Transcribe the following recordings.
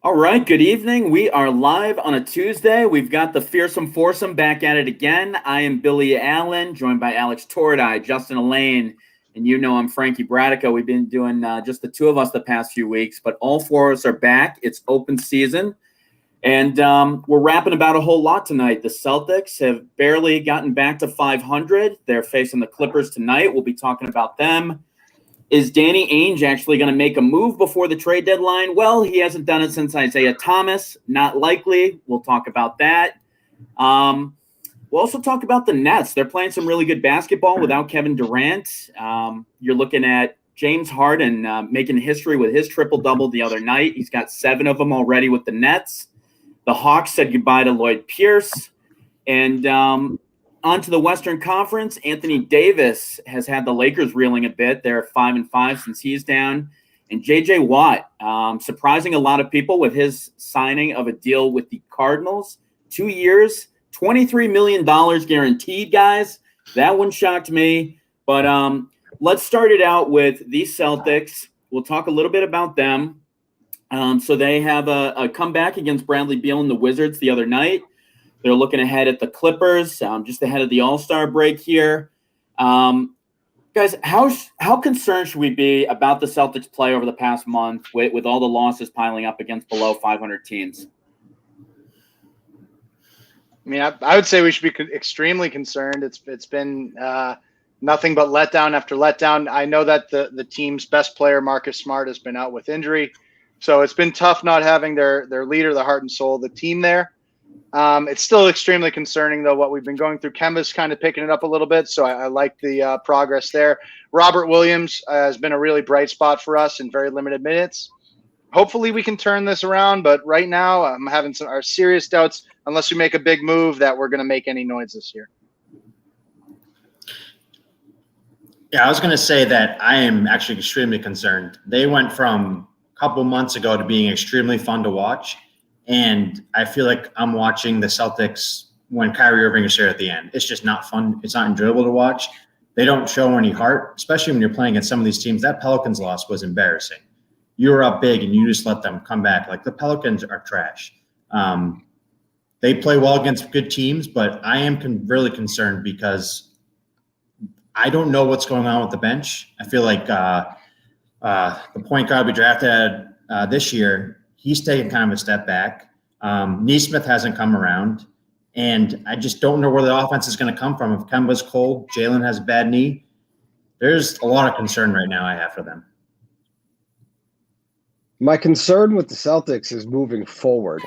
All right, good evening. We are live on a Tuesday. We've got the Fearsome Foursome back at it again. I am Billy Allen, joined by Alex Tordai, Justin Elaine, and I'm Frankie Bradico. We've been doing just the two of us the past few weeks, but all four of us are back. It's open season, and we're rapping about a whole lot tonight. The Celtics have barely gotten back to 500. They're facing the Clippers tonight. We'll be talking about them. Is Danny Ainge actually going to make a move before the trade deadline? Well, he hasn't done it since Isaiah Thomas. Not likely. We'll talk about that. We'll also talk about the Nets. They're playing some really good basketball without Kevin Durant. You're looking at James Harden making history with his triple-double the other night. He's got 7 of them already with the Nets. The Hawks said goodbye to Lloyd Pierce. And on to the Western Conference, Anthony Davis has had the Lakers reeling a bit. They're 5-5 since he's down. And J.J. Watt, surprising a lot of people with his signing of a deal with the Cardinals. 2 years, $23 million guaranteed, guys. That one shocked me. But let's start it out with the Celtics. We'll talk a little bit about them. So they have a comeback against Bradley Beal and the Wizards the other night. They're looking ahead at the Clippers, just ahead of the All-Star break here. Guys, how concerned should we be about the Celtics' play over the past month with all the losses piling up against below 500 teams? I mean, I would say we should be extremely concerned. It's been nothing but letdown after letdown. I know that the team's best player, Marcus Smart, has been out with injury. So it's been tough not having their leader, the heart and soul of the team there. It's still extremely concerning, though, what we've been going through. Kemba's kind of picking it up a little bit, so I like the progress there. Robert Williams has been a really bright spot for us in very limited minutes. Hopefully we can turn this around, but right now I'm having some serious doubts, unless we make a big move, that we're going to make any noise this year. Yeah, I was going to say that I am actually extremely concerned. They went from a couple months ago to being extremely fun to watch. And I feel like I'm watching the Celtics when Kyrie Irving is here at the end. It's just not fun. It's not enjoyable to watch. They don't show any heart, especially when you're playing against some of these teams. That Pelicans loss was embarrassing. You were up big and you just let them come back. Like, the Pelicans are trash. They play well against good teams, but I am really concerned because I don't know what's going on with the bench. I feel like the point guard we drafted this year, he's taken kind of a step back. Neesmith hasn't come around. And I just don't know where the offense is going to come from. If Kemba's cold, Jalen has a bad knee, there's a lot of concern right now I have for them. My concern with the Celtics is moving forward.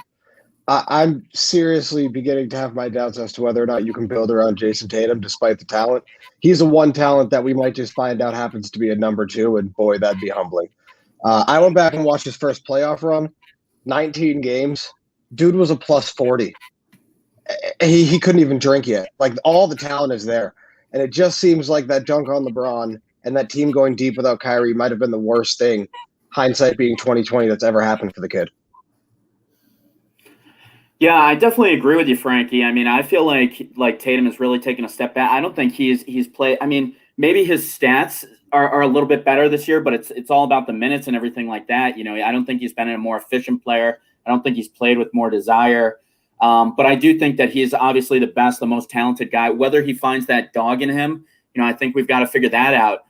I'm seriously beginning to have my doubts as to whether or not you can build around Jason Tatum despite the talent. He's a one talent that we might just find out happens to be a number 2, and boy, that'd be humbling. I went back and watched his first playoff run. 19 games. Dude was a plus 40. He couldn't even drink yet. Like, all the talent is there. And it just seems like that dunk on LeBron and that team going deep without Kyrie might have been the worst thing, hindsight being 2020, that's ever happened for the kid. Yeah, I definitely agree with you, Frankie. I mean, I feel like Tatum has really taken a step back. I don't think he's played. I mean, maybe his stats are a little bit better this year, but it's all about the minutes and everything like that. I don't think he's been a more efficient player. I don't think he's played with more desire. But I do think that he's obviously the best, the most talented guy. Whether he finds that dog in him, I think we've got to figure that out.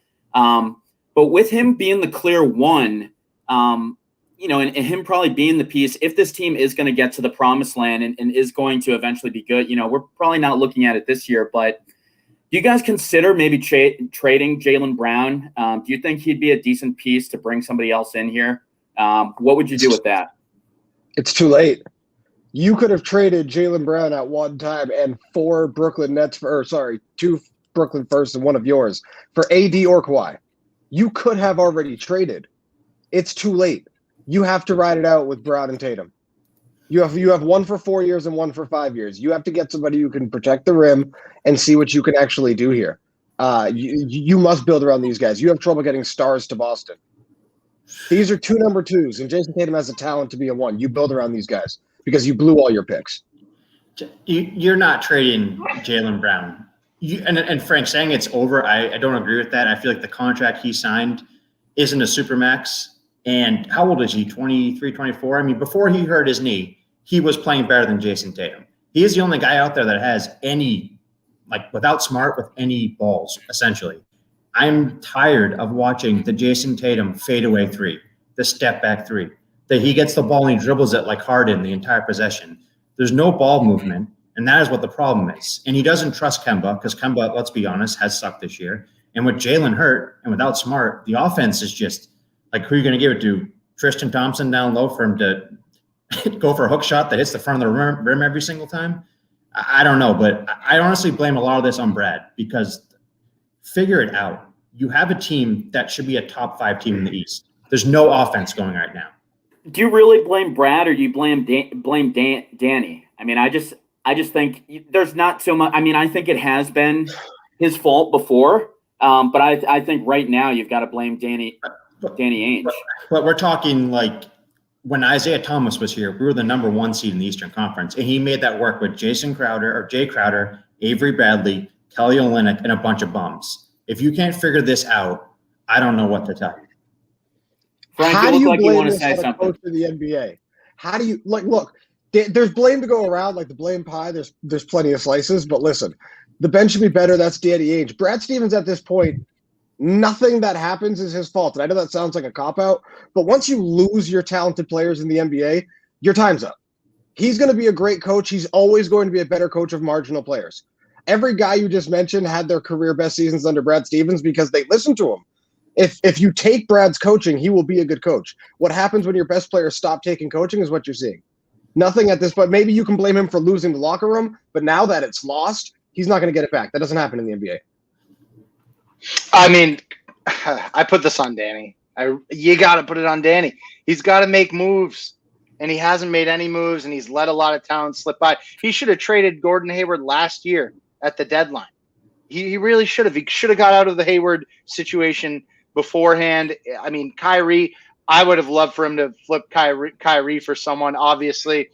But with him being the clear one, and him probably being the piece, if this team is going to get to the promised land and is going to eventually be good, we're probably not looking at it this year, but do you guys consider maybe trading Jaylen Brown? Do you think he'd be a decent piece to bring somebody else in here? What would you do with that? It's too late. You could have traded Jaylen Brown at one time and 2 Brooklyn firsts and 1 of yours for AD or Kawhi. You could have already traded. It's too late. You have to ride it out with Brown and Tatum. You have 1 for 4 years and 1 for 5 years. You have to get somebody who can protect the rim and see what you can actually do here. You must build around these guys. You have trouble getting stars to Boston. These are 2 number 2s, and Jason Tatum has the talent to be a 1. You build around these guys because you blew all your picks. You're not trading Jaylen Brown. And Frank, saying it's over, I don't agree with that. I feel like the contract he signed isn't a supermax. And how old is he? 23, 24? I mean, before he hurt his knee, he was playing better than Jason Tatum. He is the only guy out there that has any, like without Smart, with any balls, essentially. I'm tired of watching the Jason Tatum fadeaway three, the step back three, that he gets the ball and he dribbles it like Harden the entire possession. There's no ball movement, and that is what the problem is. And he doesn't trust Kemba because Kemba, let's be honest, has sucked this year. And with Jalen hurt and without Smart, the offense is just like, who are you going to give it to? Tristan Thompson down low for him to go for a hook shot that hits the front of the rim every single time? I don't know, but I honestly blame a lot of this on Brad, because figure it out. You have a team that should be a top 5 team in the East. There's no offense going right now. Do you really blame Brad, or do you blame Danny? I mean, I just think there's not so much. I mean, I think it has been his fault before, but I think right now you've got to blame Danny Ainge. But we're talking like when Isaiah Thomas was here, we were the number 1 seed in the Eastern Conference, and he made that work with Jay Crowder, Avery Bradley, Kelly Olynyk, and a bunch of bums. If you can't figure this out, I don't know what to tell you. Frank, How do you like blame you want to this say on a something? coach of the NBA? How do you look? There's blame to go around, like the blame pie. There's plenty of slices, but listen, the bench should be better. That's Danny Ainge. Brad Stevens at this point, nothing that happens is his fault. And I know that sounds like a cop-out, but once you lose your talented players in the NBA, your time's up. He's going to be a great coach. He's always going to be a better coach of marginal players. Every guy you just mentioned had their career best seasons under Brad Stevens because they listened to him. If you take Brad's coaching, he will be a good coach. What happens when your best players stop taking coaching is what you're seeing. Nothing at this point. Maybe you can blame him for losing the locker room, but now that it's lost, he's not going to get it back. That doesn't happen in the NBA. I mean, I put this on Danny. You got to put it on Danny. He's got to make moves, and he hasn't made any moves, and he's let a lot of talent slip by. He should have traded Gordon Hayward last year at the deadline. He really should have. He should have got out of the Hayward situation beforehand. I mean, Kyrie, I would have loved for him to flip Kyrie for someone. Obviously,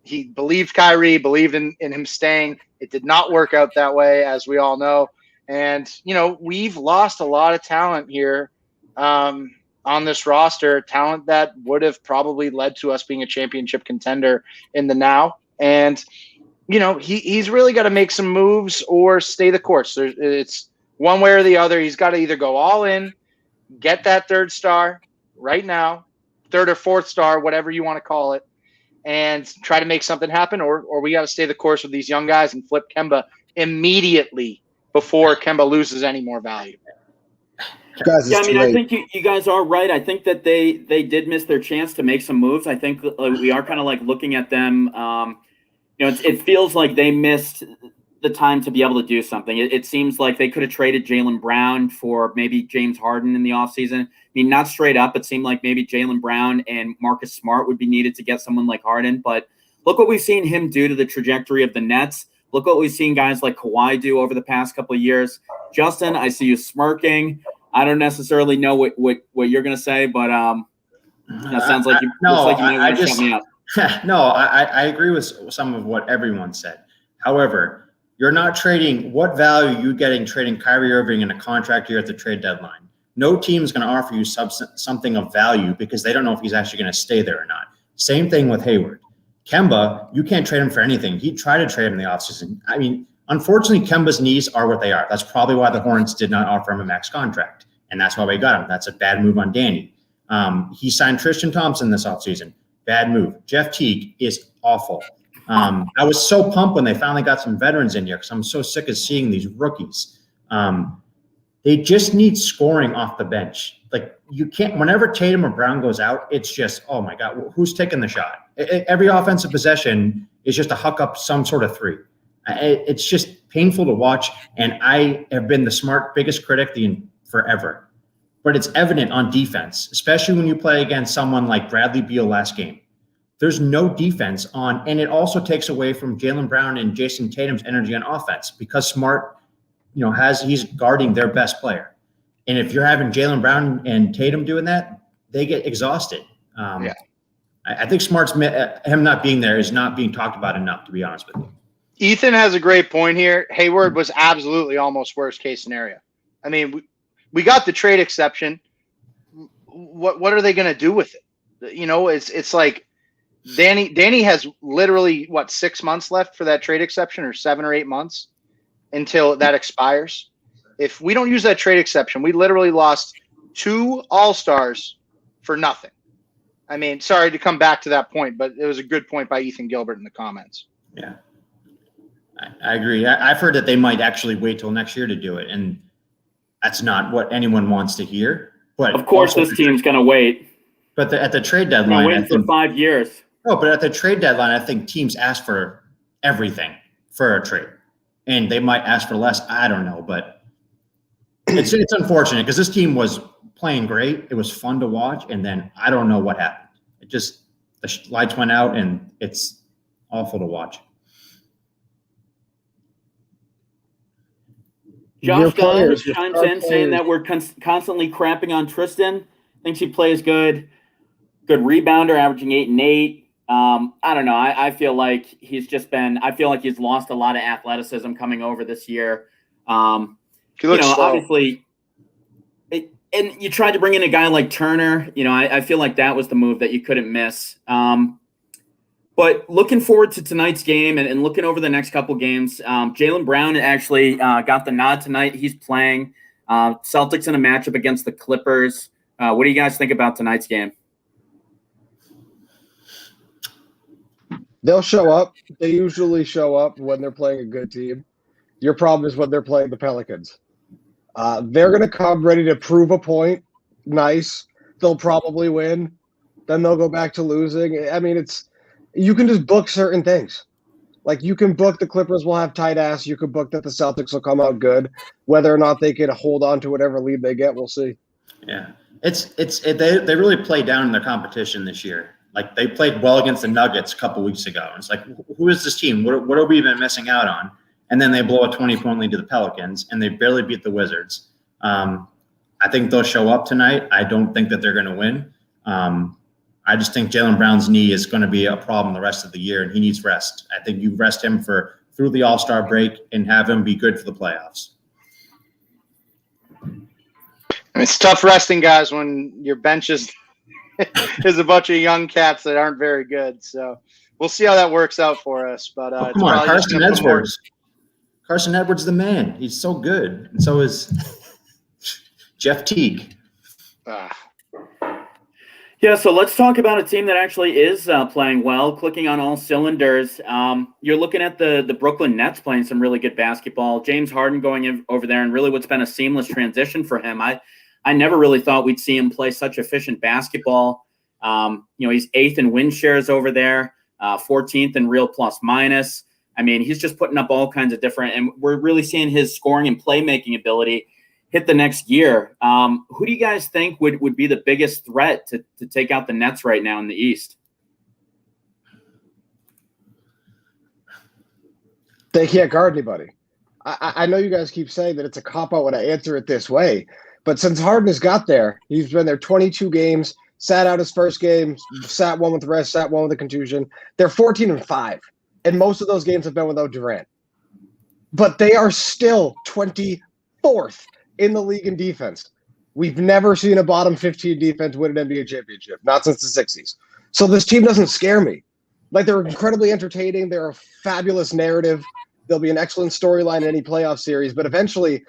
he believed Kyrie, believed in him staying. It did not work out that way, as we all know. And, you know, we've lost a lot of talent here on this roster, talent that would have probably led to us being a championship contender in the now. And, you know, he's really got to make some moves or stay the course. It's one way or the other. He's got to either go all in, get that 3rd star right now, 3rd or 4th star, whatever you want to call it, and try to make something happen, or we got to stay the course with these young guys and flip Kemba immediately before Kemba loses any more value. Guys, Yeah, I mean, I think you guys are right. I think that they did miss their chance to make some moves. I think we are kind of like looking at them. You know, it feels like they missed the time to be able to do something. It seems like they could have traded Jaylen Brown for maybe James Harden in the offseason. I mean, not straight up. It seemed like maybe Jaylen Brown and Marcus Smart would be needed to get someone like Harden. But look what we've seen him do to the trajectory of the Nets. Look what we've seen guys like Kawhi do over the past couple of years. Justin, I see you smirking. I don't necessarily know what you're going to say, but that sounds like you looks like you might want to shut me up. No, I agree with some of what everyone said. However, you're not trading. What value are you getting trading Kyrie Irving in a contract year at the trade deadline? No team is going to offer you something of value because they don't know if he's actually going to stay there or not. Same thing with Hayward. Kemba, you can't trade him for anything. He tried to trade him in the offseason. I mean, unfortunately, Kemba's knees are what they are. That's probably why the Hornets did not offer him a max contract, and that's why we got him. That's a bad move on Danny. He signed Tristan Thompson this offseason. Bad move. Jeff Teague is awful. I was so pumped when they finally got some veterans in here because I'm so sick of seeing these rookies. They just need scoring off the bench. Like, you can't – whenever Tatum or Brown goes out, it's just, oh, my God, who's taking the shot? Every offensive possession is just a huck up some sort of three. It's just painful to watch, and I have been the Smart biggest critic forever. But it's evident on defense, especially when you play against someone like Bradley Beal last game. There's no defense on, and it also takes away from Jaylen Brown and Jason Tatum's energy on offense because Smart, you know, he's guarding their best player. And if you're having Jaylen Brown and Tatum doing that, they get exhausted. Yeah. I think Smart's him not being there is not being talked about enough, to be honest with you. Ethan has a great point here. Hayward was absolutely almost worst case scenario. I mean, we got the trade exception. what are they going to do with it? You know, it's like Danny has literally 6 months left for that trade exception, or 7 or 8 months until that expires. If we don't use that trade exception, we literally lost 2 All-Stars for nothing. I mean, sorry to come back to that point, but it was a good point by Ethan Gilbert in the comments. Yeah, I agree. I've heard that they might actually wait till next year to do it, and that's not what anyone wants to hear. But of course, this team's going to wait. But at the trade deadline, wait for 5 years. No, but at the trade deadline, I think teams ask for everything for a trade, and they might ask for less. I don't know, but it's unfortunate because this team was playing great. It was fun to watch, and then I don't know what happened. It just the lights went out, and it's awful to watch. Josh Dollars chimes in saying that we're constantly crapping on Tristan. Thinks he plays good rebounder, averaging 8 and 8. I don't know. I feel like he's lost a lot of athleticism coming over this year. Obviously, and you tried to bring in a guy like Turner. I feel like that was the move that you couldn't miss. But looking forward to tonight's game and looking over the next couple games, Jaylen Brown actually got the nod tonight. He's playing Celtics in a matchup against the Clippers. What do you guys think about tonight's game? They'll show up. They usually show up when they're playing a good team. Your problem is when they're playing the Pelicans. They're going to come ready to prove a point. Nice. They'll probably win. Then they'll go back to losing. I mean, you can just book certain things. Like you can book the Clippers will have tight ass. You can book that the Celtics will come out good. Whether or not they can hold on to whatever lead they get, we'll see. Yeah, they really played down in their competition this year. Like they played well against the Nuggets a couple weeks ago. It's like, who is this team? What have we been missing out on? And then they blow a 20-point lead to the Pelicans, and they barely beat the Wizards. I think they'll show up tonight. I don't think that they're going to win. I just think Jaylen Brown's knee is going to be a problem the rest of the year, and he needs rest. I think you rest him through the All-Star break and have him be good for the playoffs. It's tough resting guys when your bench is a bunch of young cats that aren't very good. So we'll see how that works out for us. But come on, Carson Edwards. Carson Edwards, the man. He's so good, and so is Jeff Teague. Yeah, so let's talk about a team that actually is playing well, clicking on all cylinders. You're looking at the Brooklyn Nets playing some really good basketball. James Harden going over there, and really what's been a seamless transition for him. I never really thought we'd see him play such efficient basketball. He's 8th in win shares over there, 14th in real plus minus. I mean, he's just putting up all kinds of different, and we're really seeing his scoring and playmaking ability hit the next year. Who do you guys think would be the biggest threat to take out the Nets right now in the East? They can't guard anybody. I know you guys keep saying that it's a cop-out when I answer it this way, but since Harden has got there, he's been there 22 games, sat out his first game, sat one with rest, sat one with a contusion. They're 14-5, and most of those games have been without Durant. But they are still 24th in the league in defense. We've never seen a bottom 15 defense win an NBA championship, not since the 60s. So this team doesn't scare me. Like, they're incredibly entertaining. They're a fabulous narrative. They'll be an excellent storyline in any playoff series, but eventually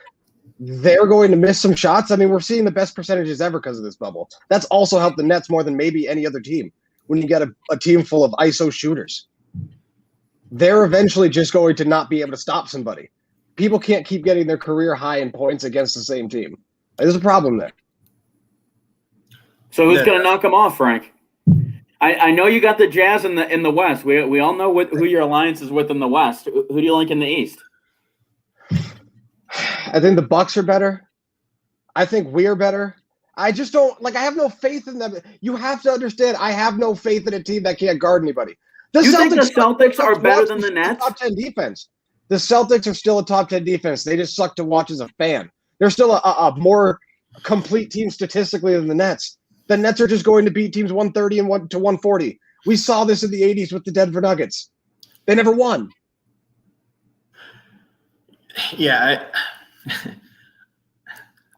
they're going to miss some shots. I mean, we're seeing the best percentages ever because of this bubble. That's also helped the Nets more than maybe any other team when you get a team full of ISO shooters. They're eventually just going to not be able to stop somebody. People can't keep getting their career high in points against the same team. There's a problem there. So who's going to knock them off, Frank? I know you got the Jazz in the West. We all know who your alliance is with in the West. Who do you like in the East? I think the Bucks are better. I think we're better. I just don't I have no faith in them. You have to understand. I have no faith in a team that can't guard anybody. You think the Celtics are better than the Nets? Top 10 defense. The Celtics are still a top 10 defense. They just suck to watch as a fan. They're still a more complete team statistically than the Nets. The Nets are just going to beat teams 130 and 140. We saw this in the 80s with the Denver Nuggets. They never won. Yeah,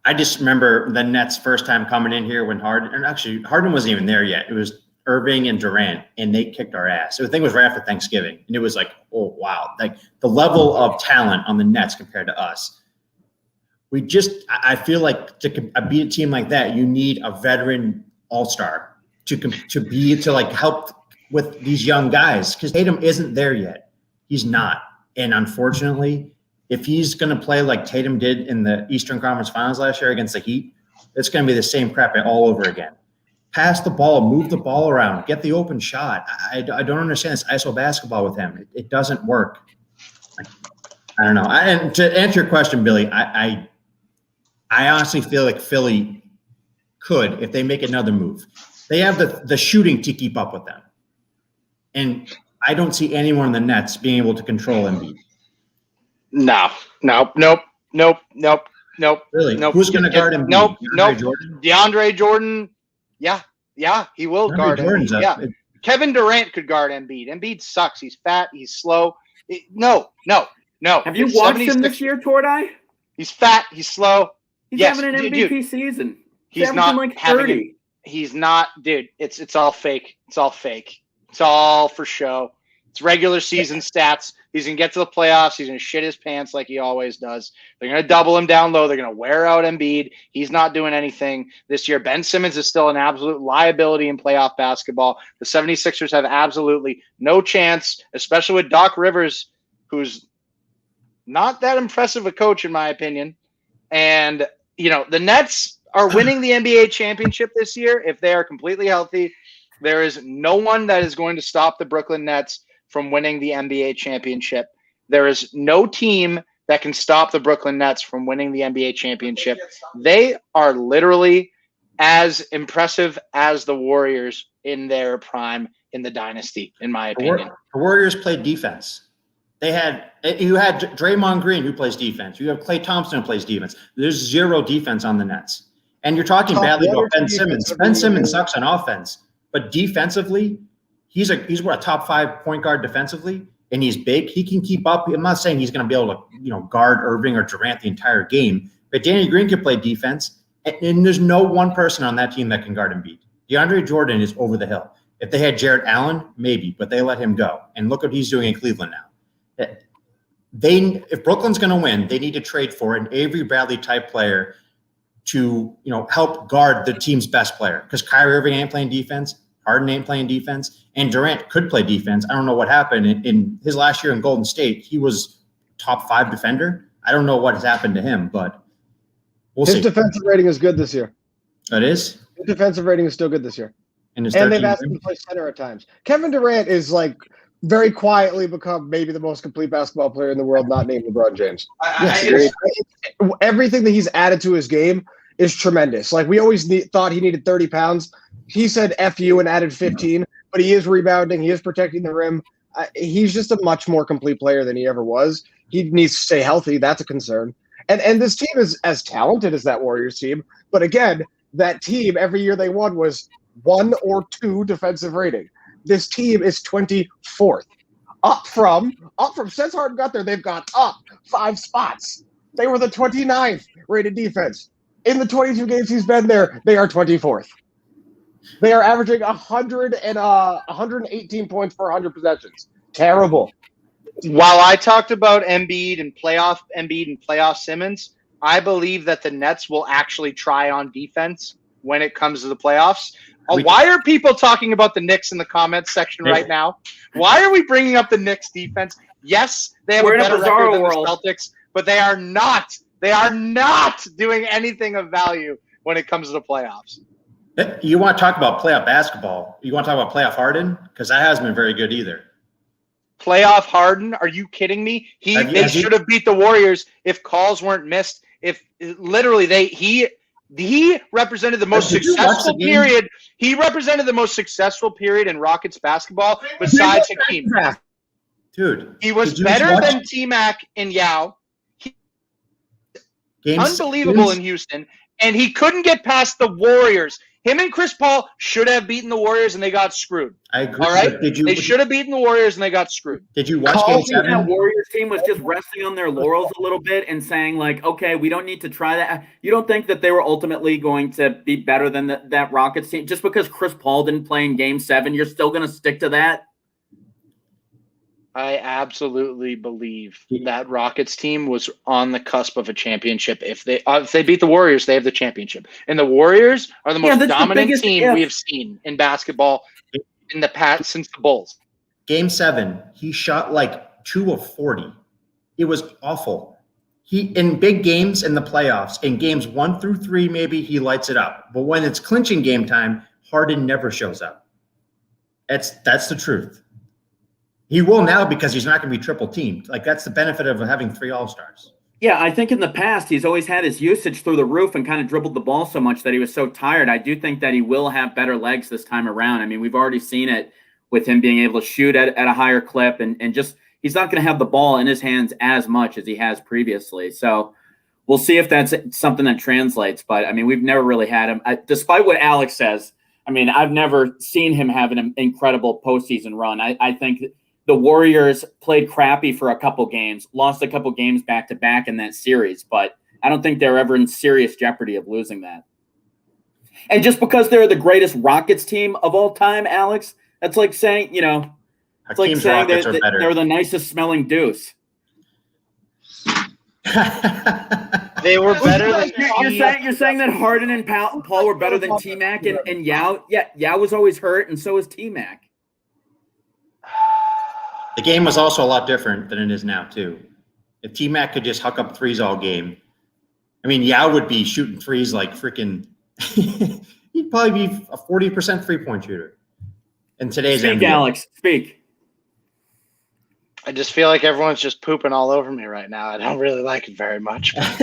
I just remember the Nets' first time coming in here when Harden wasn't even there yet. It was Irving and Durant, and they kicked our ass. So the thing was right after Thanksgiving, and it was like, oh, wow. Like the level of talent on the Nets compared to us. I feel like to beat a team like that, you need a veteran all-star to like help with these young guys because Tatum isn't there yet. He's not. And unfortunately, if he's going to play like Tatum did in the Eastern Conference Finals last year against the Heat, it's going to be the same crap all over again. Pass the ball, move the ball around, get the open shot. I don't understand this ISO basketball with him. It doesn't work. I don't know. And to answer your question, Billy, I honestly feel like Philly could, if they make another move. They have the shooting to keep up with them. And I don't see anyone in the Nets being able to control Embiid. No. Really? Nope. Who's going to guard Embiid? Nope. Jordan? DeAndre Jordan. Yeah, he will guard Embiid. Yeah. Kevin Durant could guard Embiid. Embiid sucks. He's fat. He's slow. No. Have you watched him this year, Tordai? He's fat. He's slow. He's having an MVP season. He's not like 30. He's not, dude. It's all fake. It's all fake. It's all for show. It's regular season stats. He's going to get to the playoffs. He's going to shit his pants like he always does. They're going to double him down low. They're going to wear out Embiid. He's not doing anything this year. Ben Simmons is still an absolute liability in playoff basketball. The 76ers have absolutely no chance, especially with Doc Rivers, who's not that impressive a coach, in my opinion. And, the Nets are winning the NBA championship this year if they are completely healthy. There is no one that is going to stop the Brooklyn Nets from winning the NBA championship. There is no team that can stop the Brooklyn Nets from winning the NBA championship. They are literally as impressive as the Warriors in their prime in the dynasty, in my opinion. The Warriors played defense. You had Draymond Green, who plays defense. You have Klay Thompson, who plays defense. There's zero defense on the Nets. And you're talking badly about Ben Simmons. Ben Simmons sucks on offense. But defensively, he's a top 5 point guard defensively, and he's big. He can keep up. I'm not saying he's going to be able to, guard Irving or Durant the entire game, but Danny Green can play defense, and there's no one person on that team that can guard Embiid. DeAndre Jordan is over the hill. If they had Jarrett Allen, maybe, but they let him go. And look what he's doing in Cleveland now. If Brooklyn's going to win, they need to trade for an Avery Bradley type player to help guard the team's best player, because Kyrie Irving ain't playing defense. Harden ain't playing defense, and Durant could play defense. I don't know what happened in his last year in Golden State. He was top 5 defender. I don't know what has happened to him, but we'll see. His defensive rating is good this year. It is? His defensive rating is still good this year. And they've asked him to play center at times. Kevin Durant is very quietly become maybe the most complete basketball player in the world, not named LeBron James. Everything that he's added to his game is tremendous. We always thought he needed 30 pounds. He said F you and added 15, but he is rebounding. He is protecting the rim. He's just a much more complete player than he ever was. He needs to stay healthy. That's a concern. And this team is as talented as that Warriors team. But again, that team, every year they won was 1 or 2 defensive rating. This team is 24th. Up from since Harden got there, they've gone up 5 spots. They were the 29th rated defense. In the 22 games he's been there, they are 24th. They are averaging 118 points per 100 possessions. Terrible. While I talked about Embiid and playoff Simmons, I believe that the Nets will actually try on defense when it comes to the playoffs. Why are people talking about the Knicks in the comments section right now? Why are we bringing up the Knicks defense? Yes, they have a better record than the Celtics, but they are not. They are not doing anything of value when it comes to the playoffs. You want to talk about playoff basketball? You want to talk about playoff Harden? Because that hasn't been very good either. Playoff Harden? Are you kidding me? They should have beat the Warriors if calls weren't missed. If literally he represented the most successful period. He represented the most successful period in Rockets basketball besides Hakeem. Dude, he was better than T-Mac and Yao. Unbelievable in Houston, and he couldn't get past the Warriors. Him and Chris Paul should have beaten the Warriors, and they got screwed. I agree. All right? They should have beaten the Warriors, and they got screwed. Did you watch I Game think that 7? Warriors team was just resting on their laurels a little bit and saying, like, okay, we don't need to try that. You don't think that they were ultimately going to be better than that Rockets team? Just because Chris Paul didn't play in Game 7, you're still going to stick to that? I absolutely believe that Rockets team was on the cusp of a championship. If they beat the Warriors, they have the championship. And the Warriors are the most dominant team we have seen in basketball in the past since the Bulls. Game 7, he shot like 2 of 40. It was awful. He in big games in the playoffs, in games 1 through 3, maybe he lights it up. But when it's clinching game time, Harden never shows up. That's the truth. He will now because he's not going to be triple teamed. Like, that's the benefit of having 3 All-Stars. Yeah, I think in the past he's always had his usage through the roof and kind of dribbled the ball so much that he was so tired. I do think that he will have better legs this time around. I mean, we've already seen it with him being able to shoot at a higher clip and just he's not going to have the ball in his hands as much as he has previously. So we'll see if that's something that translates. But, I mean, we've never really had him. Despite what Alex says, I mean, I've never seen him have an incredible postseason run. I think the Warriors played crappy for a couple games, lost a couple games back-to-back in that series, but I don't think they're ever in serious jeopardy of losing that. And just because they're the greatest Rockets team of all time, Alex, that's like saying, it's like saying that they're the nicest smelling deuce. They were better than you're saying that Harden and Paul were better than T-Mac and Yao? Yeah, Yao was always hurt, and so was T-Mac. The game was also a lot different than it is now, too. If T-Mac could just huck up threes all game, I mean, Yao would be shooting threes like freaking – he'd probably be a 40% three-point shooter in today's NBA. Speak, Alex. Speak. I just feel like everyone's just pooping all over me right now. I don't really like it very much. That's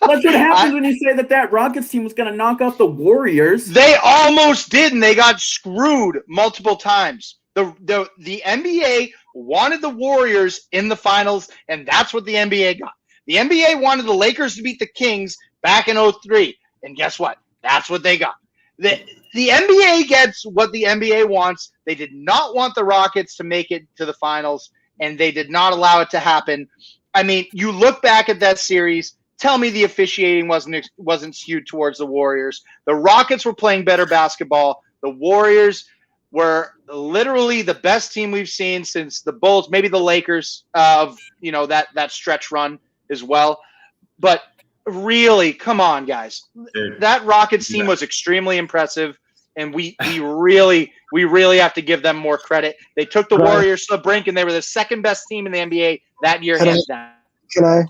what happens when you say that Rockets team was going to knock off the Warriors. They almost did, and they got screwed multiple times. The NBA wanted the Warriors in the finals, and that's what the NBA got. The NBA wanted the Lakers to beat the Kings back in 2003, and guess what? That's what they got. The NBA gets what the NBA wants. They did not want the Rockets to make it to the finals, and they did not allow it to happen. I mean, you look back at that series, tell me the officiating wasn't skewed towards the Warriors. The Rockets were playing better basketball. The Warriors were literally the best team we've seen since the Bulls, maybe the Lakers of that stretch run as well. But really, come on, guys. That Rockets team was extremely impressive, and we really have to give them more credit. They took the Warriors to the brink, and they were the second best team in the NBA that year, hands down. Can I?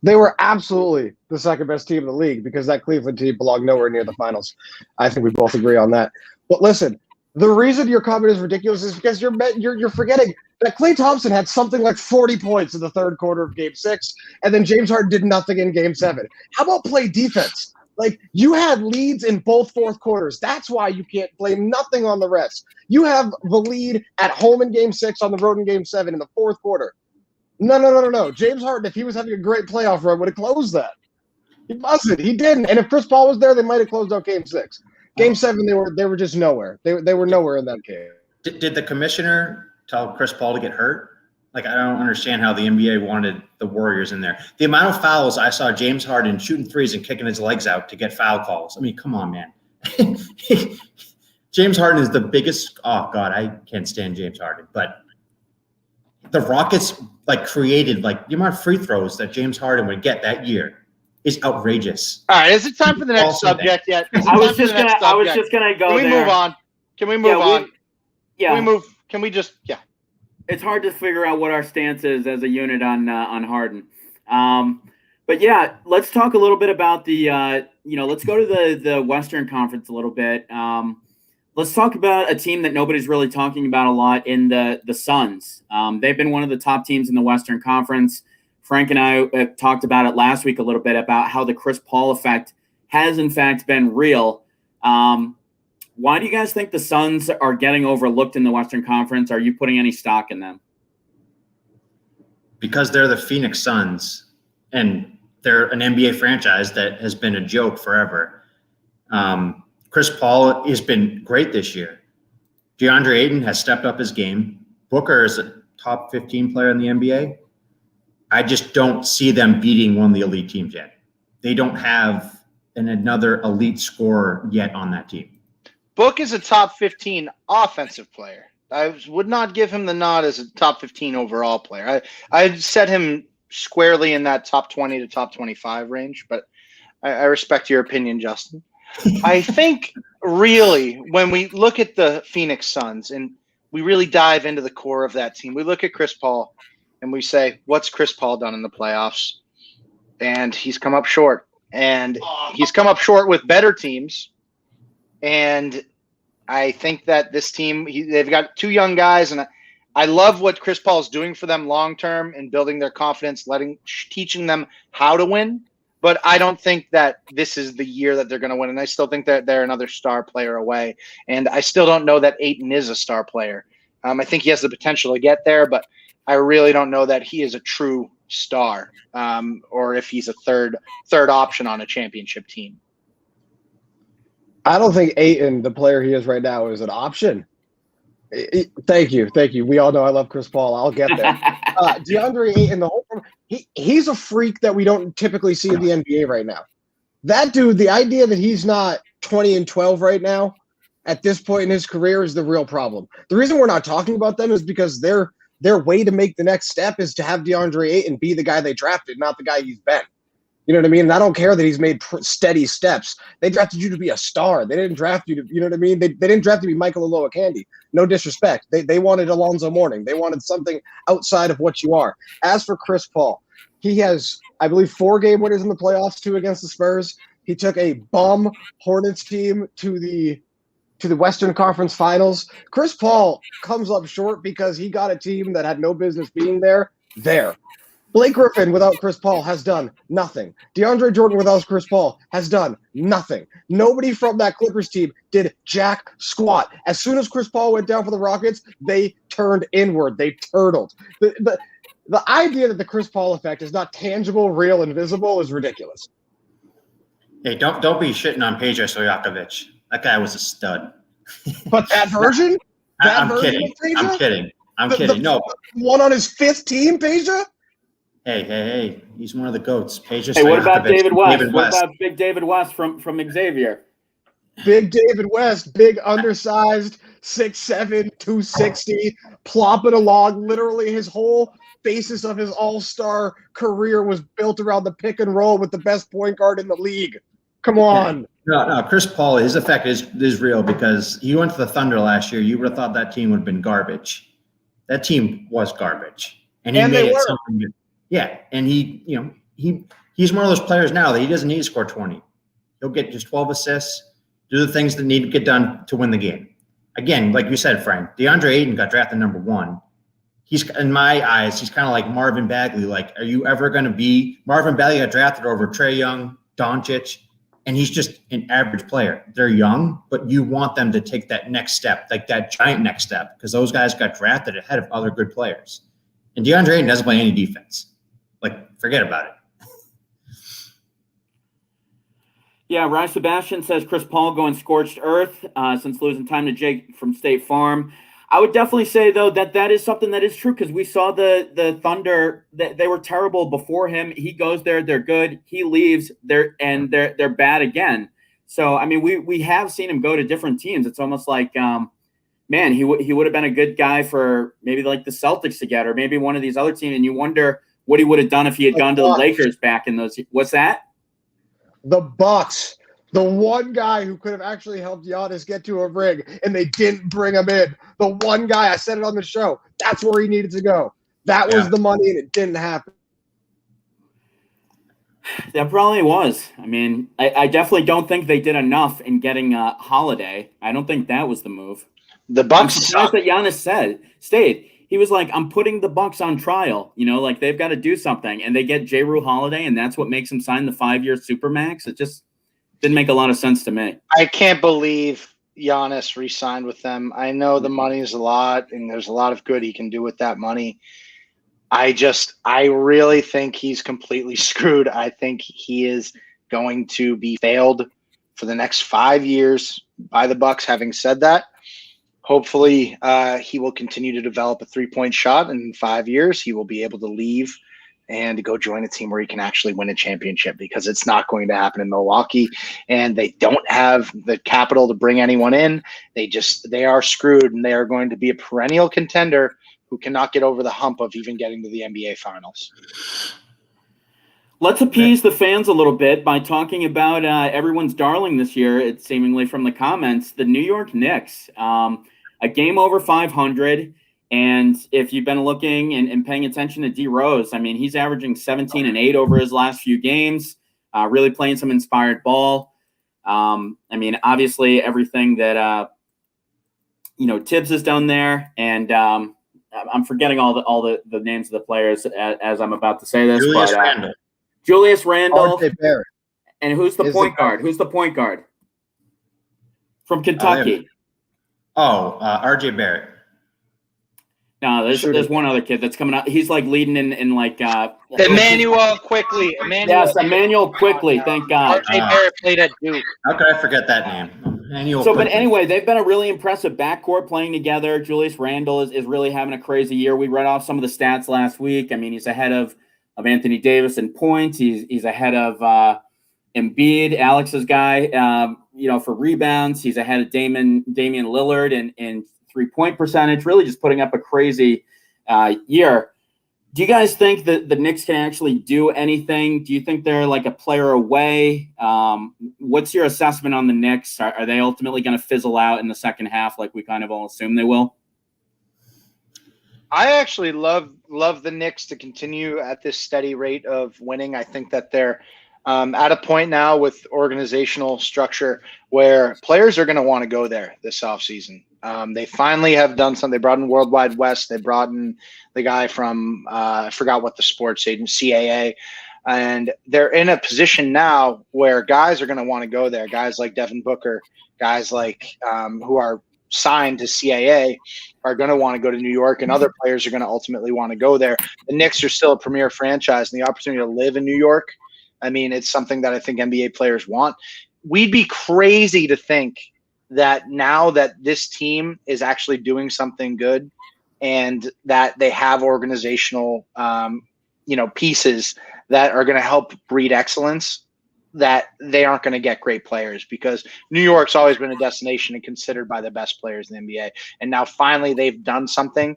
They were absolutely the second best team in the league because that Cleveland team belonged nowhere near the finals. I think we both agree on that. But listen, the reason your comment is ridiculous is because you're forgetting that Klay Thompson had something like 40 points in the third quarter of Game 6, and then James Harden did nothing in Game 7. How about play defense? Like, you had leads in both fourth quarters. That's why you can't blame nothing on the refs. You have the lead at home in Game 6, on the road in Game 7 in the fourth quarter. No. James Harden, if he was having a great playoff run, would have closed that. He wasn't. He didn't. And if Chris Paul was there, they might have closed out Game 6. Game 7, they were just nowhere. They were nowhere in that game. Did the commissioner tell Chris Paul to get hurt? Like, I don't understand how the NBA wanted the Warriors in there. The amount of fouls I saw James Harden shooting threes and kicking his legs out to get foul calls. I mean, come on, man. James Harden is the biggest – oh, God, I can't stand James Harden. But the Rockets, created, the amount of free throws that James Harden would get that year is outrageous. All right, is it time for the next subject yet? I was just gonna go. Can we move on? Can we move on? Yeah. Can we move? Can we just? Yeah. It's hard to figure out what our stance is as a unit on Harden. But yeah, let's talk a little bit about let's go to the Western Conference a little bit. Let's talk about a team that nobody's really talking about a lot in the Suns. They've been one of the top teams in the Western Conference. Frank and I talked about it last week a little bit about how the Chris Paul effect has in fact been real. Why do you guys think the Suns are getting overlooked in the Western Conference? Are you putting any stock in them? Because they're the Phoenix Suns, and they're an NBA franchise that has been a joke forever. Chris Paul has been great this year. DeAndre Ayton has stepped up his game. Booker is a top 15 player in the NBA. I just don't see them beating one of the elite teams yet. They don't have another elite scorer yet on that team. Book is a top 15 offensive player. I would not give him the nod as a top 15 overall player. I'd set him squarely in that top 20 to top 25 range, but I respect your opinion, Justin. I think really when we look at the Phoenix Suns and we really dive into the core of that team, we look at Chris Paul and we say, what's Chris Paul done in the playoffs? And he's come up short. And he's come up short with better teams. And I think that this team, they've got two young guys, and I love what Chris Paul is doing for them long term and building their confidence, teaching them how to win. But I don't think that this is the year that they're going to win, and I still think that they're another star player away. And I still don't know that Ayton is a star player. I think he has the potential to get there, but I really don't know that he is a true star, or if he's a third option on a championship team. I don't think Ayton, the player he is right now, is an option. Thank you. We all know I love Chris Paul. I'll get there. DeAndre Ayton, he's a freak that we don't typically see in the NBA right now. That dude, the idea that he's not 20-12 right now at this point in his career is the real problem. The reason we're not talking about them is because their way to make the next step is to have DeAndre Ayton be the guy they drafted, not the guy he's been. You know what I mean? And I don't care that he's made steady steps. They drafted you to be a star. They didn't draft you to, you know what I mean? They didn't draft you to be Michael Aloha Candy. No disrespect. They wanted Alonzo Mourning. They wanted something outside of what you are. As for Chris Paul, he has, I believe, 4 game winners in the playoffs, 2 against the Spurs. He took a bum Hornets team to the Western Conference Finals. Chris Paul comes up short because he got a team that had no business being there. Blake Griffin without Chris Paul has done nothing. DeAndre Jordan without Chris Paul has done nothing. Nobody from that Clippers team did jack squat. As soon as Chris Paul went down for the Rockets, they turned inward. They turtled. The idea that the Chris Paul effect is not tangible, real, and visible is ridiculous. Hey, don't be shitting on Peja Stojakovic. That guy was a stud. But that version? I'm kidding. No. The one on his 5th team, Peja? Hey, he's one of the GOATs. Hey, what about David West? What about big David West from Xavier? Big David West, big undersized, 6'7", 260, plopping along. Literally his whole basis of his all-star career was built around the pick and roll with the best point guard in the league. Come on. No, Chris Paul, his effect is real because he went to the Thunder last year. You would have thought that team would have been garbage. That team was garbage. And he made it something good. Yeah, and he's one of those players now that he doesn't need to score 20. He'll get just 12 assists, do the things that need to get done to win the game. Again, like you said, Frank, DeAndre Ayton got drafted number 1. He's, in my eyes, he's kind of like Marvin Bagley. Like, are you ever going to be – Marvin Bagley got drafted over Trae Young, Doncic, and he's just an average player. They're young, but you want them to take that next step, like that giant next step, because those guys got drafted ahead of other good players. And DeAndre Ayton doesn't play any defense. Like, forget about it. Yeah, Rye Sebastian says Chris Paul going scorched earth since losing time to Jake from State Farm. I would definitely say, though, that is something that is true because we saw the Thunder, they were terrible before him. He goes there, they're good. He leaves, they're bad again. So, I mean, we have seen him go to different teams. It's almost like, man, he would have been a good guy for maybe like the Celtics to get or maybe one of these other teams, and you wonder – what he would have done if he had gone to the Lakers back in those. What's that? The Bucks. The one guy who could have actually helped Giannis get to a ring, and they didn't bring him in. The one guy, I said it on the show, that's where he needed to go. That was the money, and it didn't happen. That probably was. I mean, I definitely don't think they did enough in getting Holiday. I don't think that was the move. The Bucks sucked. That Giannis stayed. He was like, I'm putting the Bucks on trial. You know, like they've got to do something. And they get J-Rue Holiday, and that's what makes him sign the 5-year Supermax. It just didn't make a lot of sense to me. I can't believe Giannis re-signed with them. I know the money is a lot, and there's a lot of good he can do with that money. I really think he's completely screwed. I think he is going to be failed for the next 5 years by the Bucks. Having said that, hopefully he will continue to develop a 3-point shot, and in 5 years he will be able to leave and go join a team where he can actually win a championship, because it's not going to happen in Milwaukee, and they don't have the capital to bring anyone in. They are screwed, and they are going to be a perennial contender who cannot get over the hump of even getting to the NBA Finals. Let's appease the fans a little bit by talking about everyone's darling this year, it's seemingly from the comments, the New York Knicks. A game over 500, and if you've been looking and paying attention to D Rose, I mean, he's averaging 17 and 8 over his last few games, really playing some inspired ball. I mean, obviously everything that Tibbs has done there, and I'm forgetting all the names of the players as I'm about to say this. Julius Randle. RJ Barrett. And who's the point guard? Who's the point guard from Kentucky? RJ Barrett. No, there's one other kid that's coming out. He's like leading in like Emmanuel Quickly. Emmanuel Quickly. Thank God. RJ Barrett played at Duke. How could I forget that name? But anyway, they've been a really impressive backcourt playing together. Julius Randle is really having a crazy year. We read off some of the stats last week. I mean, he's ahead of Anthony Davis in points. He's ahead of Embiid, Alex's guy. For rebounds, he's ahead of Damian Lillard in 3-point percentage. Really, just putting up a crazy year. Do you guys think that the Knicks can actually do anything? Do you think they're like a player away? What's your assessment on the Knicks? Are they ultimately going to fizzle out in the second half like we kind of all assume they will? I actually love the Knicks to continue at this steady rate of winning. I think that they're at a point now with organizational structure where players are going to want to go there this offseason. They finally have done something. They brought in Worldwide West. They brought in the guy from I forgot what the sports agent, CAA. And they're in a position now where guys are going to want to go there. Guys like Devin Booker, guys like who are signed to CAA are going to want to go to New York, and other players are going to ultimately want to go there. The Knicks are still a premier franchise, and the opportunity to live in New York, I mean, it's something that I think NBA players want. We'd be crazy to think that now that this team is actually doing something good and that they have organizational, pieces that are going to help breed excellence, that they aren't going to get great players, because New York's always been a destination and considered by the best players in the NBA. And now finally they've done something.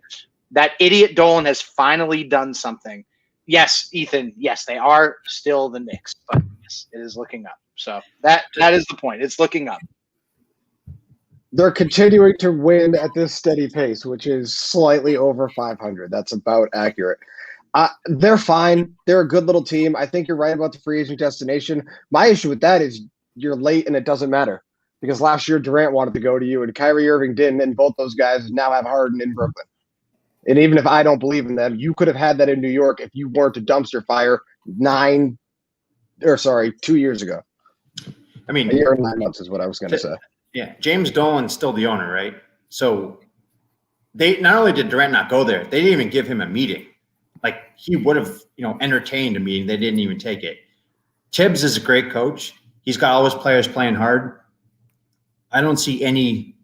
That idiot Dolan has finally done something. Yes, Ethan, yes, they are still the Knicks, but yes, it is looking up. So that is the point. It's looking up. They're continuing to win at this steady pace, which is slightly over 500. That's about accurate. They're fine. They're a good little team. I think you're right about the free agent destination. My issue with that is you're late and it doesn't matter, because last year Durant wanted to go to you and Kyrie Irving didn't, and both those guys now have Harden in Brooklyn. And even if I don't believe in them, you could have had that in New York if you weren't a dumpster fire 2 years ago. I mean, a year and 9 months is what I was going to say. Yeah, James Dolan's still the owner, right? So they not only did Durant not go there, they didn't even give him a meeting. Like, he would have, entertained a meeting. They didn't even take it. Tibbs is a great coach. He's got all his players playing hard. I don't see any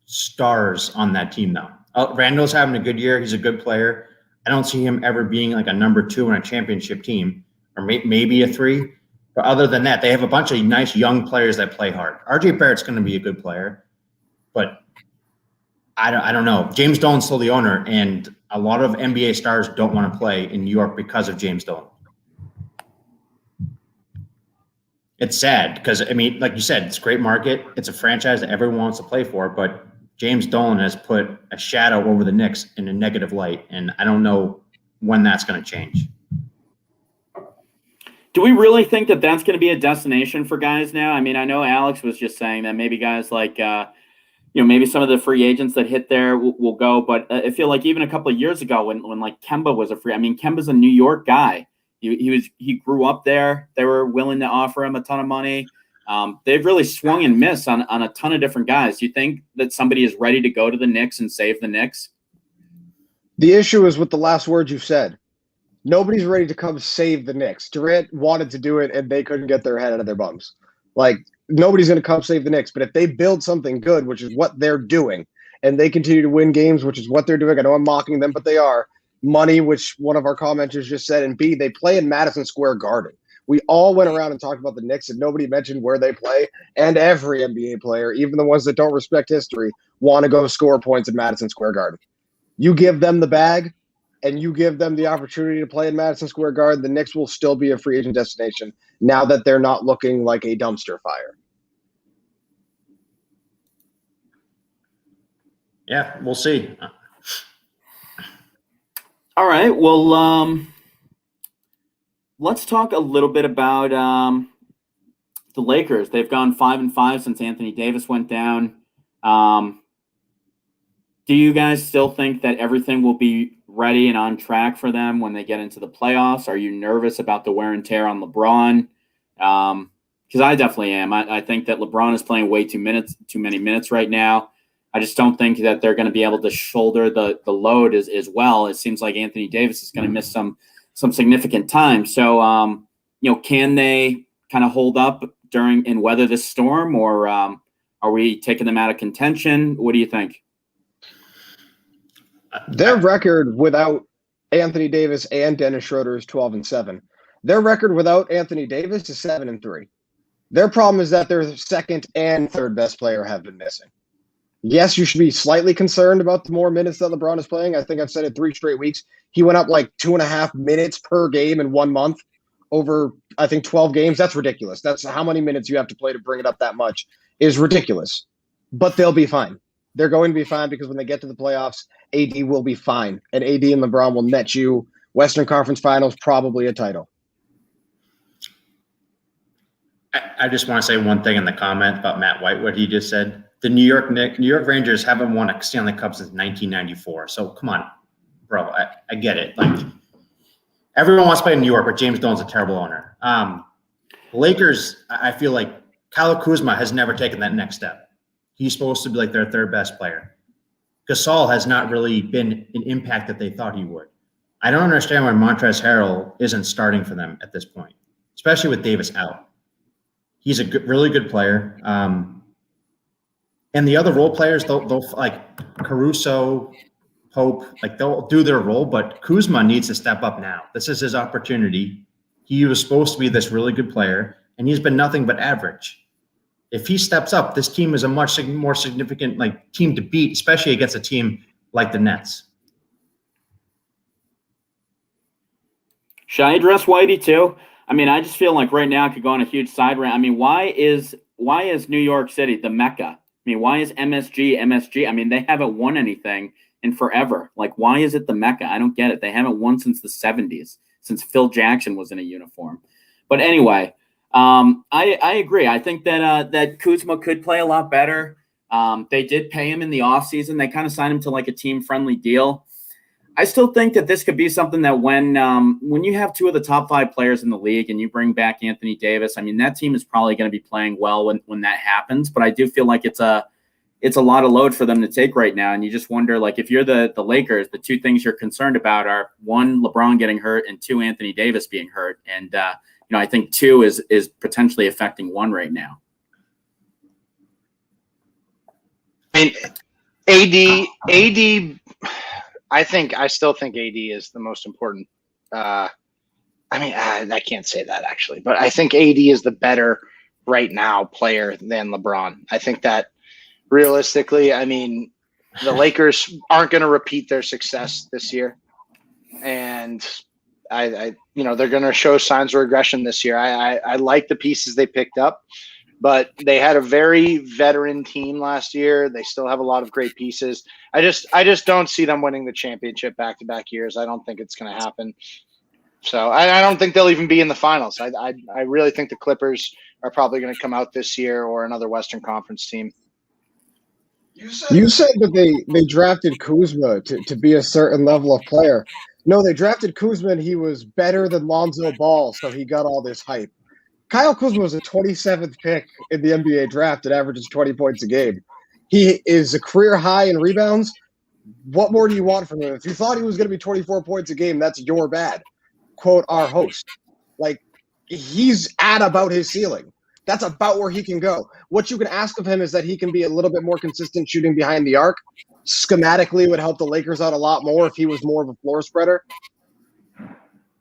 stars on that team, though. Randall's having a good year. He's a good player. I don't see him ever being like a number 2 on a championship team, or maybe a 3. But other than that, they have a bunch of nice young players that play hard. RJ Barrett's going to be a good player, but I don't know. James Dolan's still the owner, and a lot of NBA stars don't want to play in New York because of James Dolan. It's sad because, I mean, like you said, it's a great market. It's a franchise that everyone wants to play for, but James Dolan has put a shadow over the Knicks in a negative light, and I don't know when that's going to change. Do we really think that that's going to be a destination for guys now? I mean, I know Alex was just saying that maybe guys like, maybe some of the free agents that hit there will go. But I feel like even a couple of years ago when like Kemba was Kemba's a New York guy. He grew up there. They were willing to offer him a ton of money. They've really swung and missed on a ton of different guys. Do you think that somebody is ready to go to the Knicks and save the Knicks? The issue is with the last words you said. Nobody's ready to come save the Knicks. Durant wanted to do it, and they couldn't get their head out of their bums. Like, nobody's going to come save the Knicks. But if they build something good, which is what they're doing, and they continue to win games, which is what they're doing, I know I'm mocking them, but they are. Money, which one of our commenters just said, and B, they play in Madison Square Garden. We all went around and talked about the Knicks, and nobody mentioned where they play. And every NBA player, even the ones that don't respect history, want to go score points in Madison Square Garden. You give them the bag, and you give them the opportunity to play in Madison Square Garden, the Knicks will still be a free agent destination now that they're not looking like a dumpster fire. Yeah, we'll see. All right. Well, let's talk a little bit about the Lakers. They've gone 5-5 since Anthony Davis went down. Do you guys still think that everything will be ready and on track for them when they get into the playoffs? Are you nervous about the wear and tear on LeBron? Because I definitely am. I think that LeBron is playing way too many minutes right now. I just don't think that they're going to be able to shoulder the load as well. It seems like Anthony Davis is going to miss some significant time. So, can they kind of hold up during and weather this storm, or are we taking them out of contention? What do you think? Their record without Anthony Davis and Dennis Schroeder is 12-7. Their record without Anthony Davis is 7-3. Their problem is that their second and third best player have been missing. Yes, you should be slightly concerned about the more minutes that LeBron is playing. I think I've said it 3 straight weeks. He went up like 2.5 minutes per game in 1 month over, I think, 12 games. That's ridiculous. That's how many minutes you have to play to bring it up that much is ridiculous. But they'll be fine. They're going to be fine because when they get to the playoffs, AD will be fine. And AD and LeBron will net you Western Conference Finals, probably a title. I just want to say one thing in the comment about Matt White, what he just said. The New York Rangers haven't won a Stanley Cup since 1994. So come on, bro. I get it. Like, everyone wants to play in New York, but James Dolan's a terrible owner. The Lakers, I feel like Kyle Kuzma has never taken that next step. He's supposed to be like their third best player. Gasol has not really been an impact that they thought he would. I don't understand why Montrezl Harrell isn't starting for them at this point, especially with Davis out. He's a really good player. And the other role players, they'll like Caruso, Pope, like they'll do their role, but Kuzma needs to step up now. This is his opportunity. He was supposed to be this really good player, and he's been nothing but average. If he steps up, this team is a much more significant team to beat, especially against a team like the Nets. Should I address Whitey too? I mean, I just feel like right now I could go on a huge side rant. I mean, why is New York City the Mecca? I mean, why is MSG? I mean, they haven't won anything in forever. Like, why is it the Mecca? I don't get it. They haven't won since the 70s, since Phil Jackson was in a uniform. But anyway, I agree. I think that Kuzma could play a lot better. They did pay him in the offseason. They kind of signed him to like a team-friendly deal. I still think that this could be something that when you have 2 of the top 5 players in the league and you bring back Anthony Davis, I mean, that team is probably going to be playing well when that happens. But I do feel like it's a lot of load for them to take right now. And you just wonder, like, if you're the Lakers, the 2 things you're concerned about are 1, LeBron getting hurt, and 2, Anthony Davis being hurt. And, I think 2 is potentially affecting 1 right now. I mean, AD, I still think AD is the most important. I can't say that actually, but I think AD is the better right now player than LeBron. I think that realistically, I mean, the Lakers aren't going to repeat their success this year, and they're going to show signs of regression this year. I like the pieces they picked up, but they had a very veteran team last year. They still have a lot of great pieces. I just don't see them winning the championship back-to-back years. I don't think it's going to happen. So I don't think they'll even be in the finals. I really think the Clippers are probably going to come out this year, or another Western Conference team. You said that they drafted Kuzma to be a certain level of player. No, they drafted Kuzma and he was better than Lonzo Ball, so he got all this hype. Kyle Kuzma was a 27th pick in the NBA draft and averages 20 points a game. He is a career high in rebounds. What more do you want from him? If you thought he was going to be 24 points a game, that's your bad. quote our host. Like, he's at about his ceiling. That's about where he can go. What you can ask of him is that he can be a little bit more consistent shooting behind the arc. Schematically, it would help the Lakers out a lot more if he was more of a floor spreader.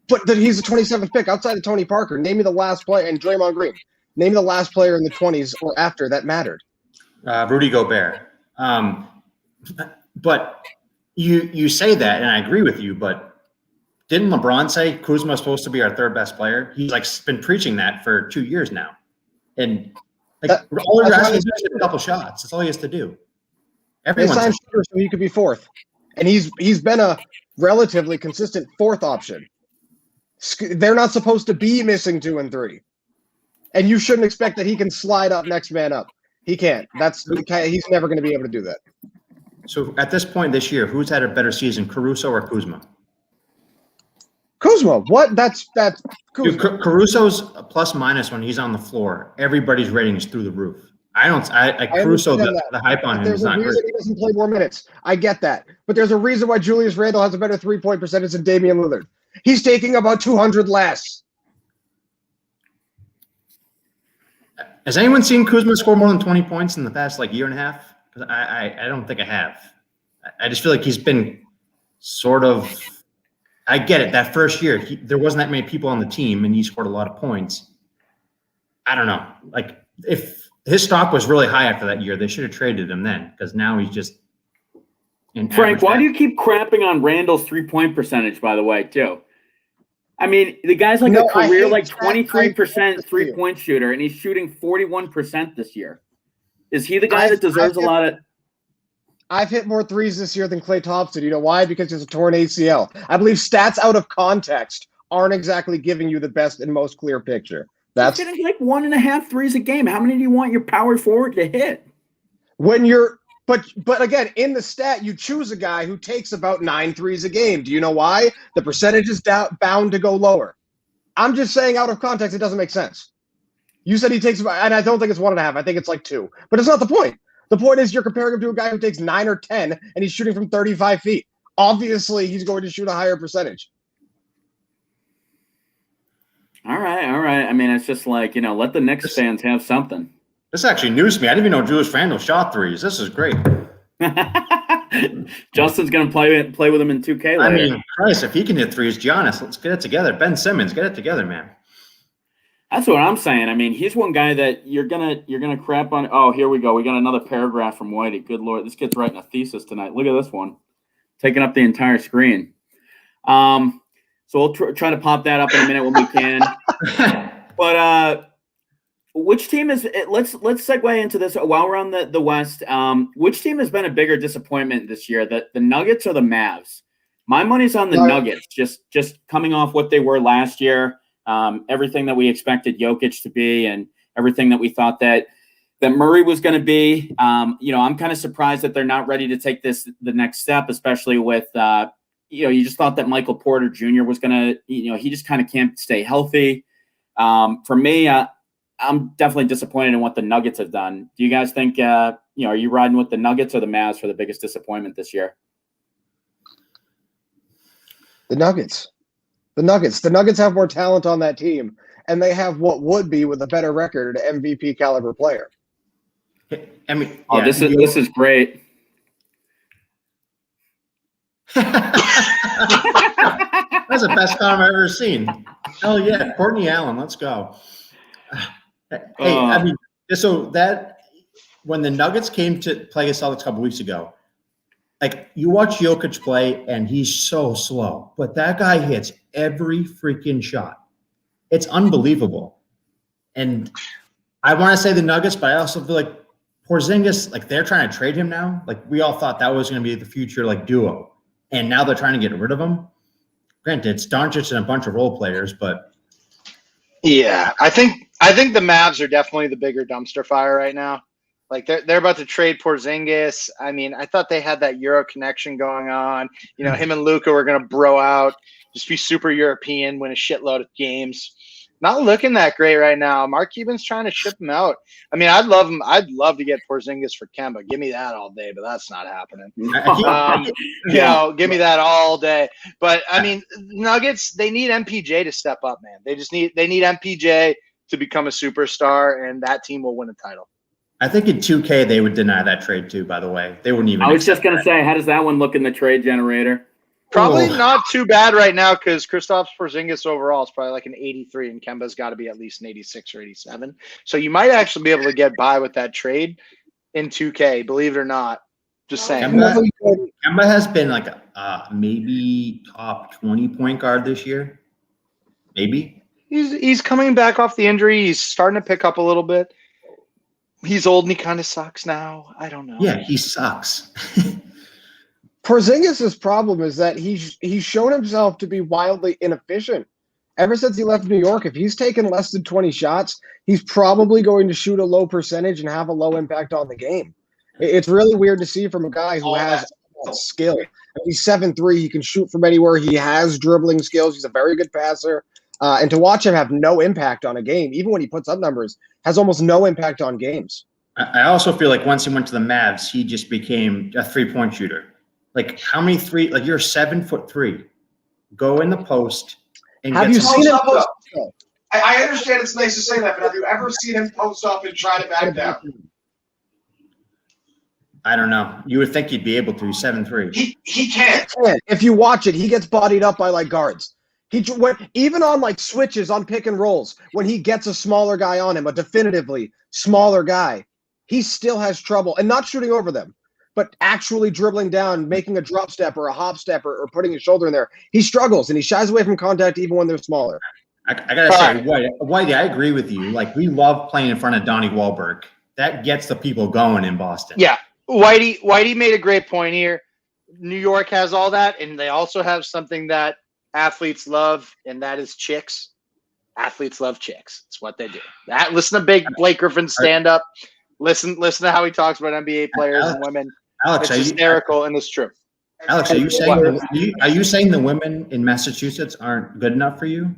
But that he's a 27th pick outside of Tony Parker. Name me the last player, and Draymond Green. Name me the last player in the 20s or after that mattered. Rudy Gobert. But you say that, and I agree with you, but didn't LeBron say Kuzma's supposed to be our third best player? He's like been preaching that for 2 years now. And all you're asking is to hit a couple shots. That's all he has to do. Everyone's shooter so he could be fourth. And he's been a relatively consistent fourth option. They're not supposed to be missing 2 and 3. And you shouldn't expect that he can slide up next man up. He can't. He's never going to be able to do that. So at this point this year, who's had a better season, Caruso or Kuzma? Kuzma. What? That's Kuzma. Dude, Caruso's plus minus when he's on the floor. Everybody's rating is through the roof. Caruso, the hype on him is not great. There's a reason he doesn't play more minutes. I get that. But there's a reason why Julius Randle has a better 3-point percentage than Damian Lillard. He's taking about 200 less. Has anyone seen Kuzma score more than 20 points in the past year and a half? Because I don't think I have. I just feel like he's been sort of – I get it. That first year, there wasn't that many people on the team, and he scored a lot of points. I don't know. If his stock was really high after that year, they should have traded him then, because now he's just – Frank, why do you keep crapping on Randall's 3-point percentage, by the way, too? I mean, the guy's a career 23% 3-point shooter, and he's shooting 41% this year. Is he the guy that deserves a lot of – I've hit more threes this year than Klay Thompson. You know why? Because there's a torn ACL. I believe stats out of context aren't exactly giving you the best and most clear picture. That's getting 1.5 threes a game. How many do you want your power forward to hit? When you're but again, in the stat, you choose a guy who takes about 9 threes a game. Do you know why? The percentage is bound to go lower. I'm just saying out of context, it doesn't make sense. You said he takes about, and I don't think it's 1.5. I think it's 2. But it's not the point. The point is you're comparing him to a guy who takes 9 or 10, and he's shooting from 35 feet. Obviously, he's going to shoot a higher percentage. All right. I mean, it's just let the Knicks fans have something. This actually news to me. I didn't even know Julius Randle shot threes. This is great. Justin's going to play with him in 2K later. I mean, Christ, if he can hit threes, Giannis, let's get it together. Ben Simmons, get it together, man. That's what I'm saying. I mean, he's one guy that you're gonna crap on. Oh, here we go. We got another paragraph from Whitey. Good Lord, this kid's writing a thesis tonight. Look at this one, taking up the entire screen. So we'll try to pop that up in a minute when we can. But which team is? Let's segue into this while we're on the West. Which team has been a bigger disappointment this year? The Nuggets or the Mavs? My money's on the Nuggets. Just coming off what they were last year. Everything that we expected Jokic to be and everything that we thought that Murray was going to be. I'm kind of surprised that they're not ready to take the next step, especially with, you just thought that Michael Porter Jr. was going to, he just kind of can't stay healthy. For me, I'm definitely disappointed in what the Nuggets have done. Do you guys think, are you riding with the Nuggets or the Mavs for the biggest disappointment this year? The Nuggets. The Nuggets have more talent on that team, and they have what would be, with a better record, an MVP caliber player. I mean, this is great. That's the best comment I've ever seen. Hell yeah, Courtney Allen, let's go. I mean, so that when the Nuggets came to play against Celtics a couple weeks ago, you watch Jokic play, and he's so slow, but that guy hits every freaking shot. It's unbelievable. And I want to say the Nuggets, but I also feel like Porzingis, they're trying to trade him now. We all thought that was going to be the future, duo. And now they're trying to get rid of him. Granted, it's Doncic and a bunch of role players, but. Yeah, I think the Mavs are definitely the bigger dumpster fire right now. They're about to trade Porzingis. I mean, I thought they had that Euro connection going on. Him and Luka were going to bro out, just be super European, win a shitload of games. not looking that great right now. Mark Cuban's trying to ship him out. I mean, I'd love him. I'd love to get Porzingis for Kemba. Give me that all day, but that's not happening. Give me that all day. But I mean, Nuggets, they need MPJ to step up, man. They need MPJ to become a superstar, and that team will win a title. I think in 2K they would deny that trade too. By the way, they wouldn't even. I was just gonna say, how does that one look in the trade generator? Probably not too bad right now because Kristaps Porzingis overall is probably like an 83, and Kemba's got to be at least an 86 or 87. So you might actually be able to get by with that trade in 2K. Believe it or not, just saying. Kemba has been like maybe top 20 point guard this year. Maybe he's coming back off the injury. He's starting to pick up a little bit. He's old and he kind of sucks now. I don't know. Yeah, he sucks. Porzingis' problem is that he's shown himself to be wildly inefficient. Ever since he left New York, if he's taken less than 20 shots, he's probably going to shoot a low percentage and have a low impact on the game. It's really weird to see from a guy who has skill. He's 7'3", he can shoot from anywhere. He has dribbling skills. He's a very good passer. And to watch him have no impact on a game, even when he puts up numbers, has almost no impact on games. I also feel like once he went to the Mavs, he just became a three-point shooter. Like how many three? Like you're 7'3", go in the post and have you seen him post? I understand it's nice to say that, but have you ever seen him post up and try to back down? I don't know. You would think he'd be able to. He's 7'3". He can't. If you watch it, he gets bodied up by like guards. Even on like switches on pick and rolls, when he gets a smaller guy on him, a definitively smaller guy, he still has trouble and not shooting over them. But actually dribbling down, making a drop step or a hop step or putting his shoulder in there, he struggles and he shies away from contact even when they're smaller. I gotta say, Whitey, I agree with you. Like we love playing in front of Donnie Wahlberg. That gets the people going in Boston. Yeah, Whitey made a great point here. New York has all that, and they also have something that athletes love, and that is chicks. Athletes love chicks. It's what they do. Listen to Blake Griffin stand up. Listen to how he talks about NBA players and women. Alex, it's hysterical and it's true. Alex, are you saying the women in Massachusetts aren't good enough for you?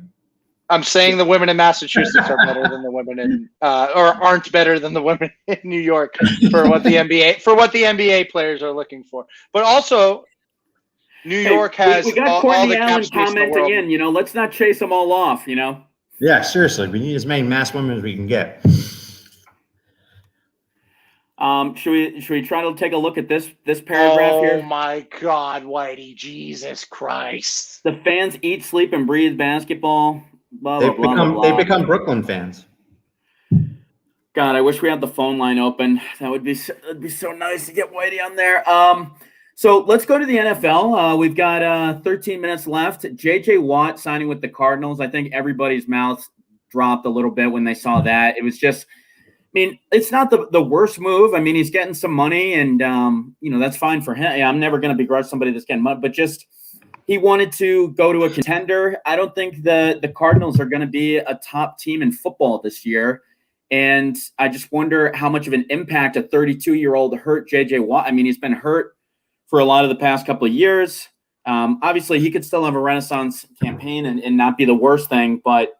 I'm saying the women in Massachusetts are better than the women in or aren't better than the women in New York for what the NBA players are looking for. But also New York has we got all the Courtney Allen cap space in the commenting world. in, let's not chase them all off, Yeah, seriously. We need as many mass women as we can get. Should we try to take a look at this paragraph here? Oh my God, Whitey, Jesus Christ! The fans eat, sleep, and breathe basketball. Blah, blah, blah. They've become Brooklyn fans. God, I wish we had the phone line open. That'd be so nice to get Whitey on there. So let's go to the NFL. We've got 13 minutes left. J.J. Watt signing with the Cardinals. I think everybody's mouth dropped a little bit when they saw that. It was just. I mean, it's not the worst move. I mean, he's getting some money, and that's fine for him. I'm never going to begrudge somebody that's getting money, but just he wanted to go to a contender. I don't think the Cardinals are going to be a top team in football this year, and I just wonder how much of an impact a 32-year-old hurt J.J. Watt. I mean, he's been hurt for a lot of the past couple of years. Obviously, he could still have a renaissance campaign and not be the worst thing, but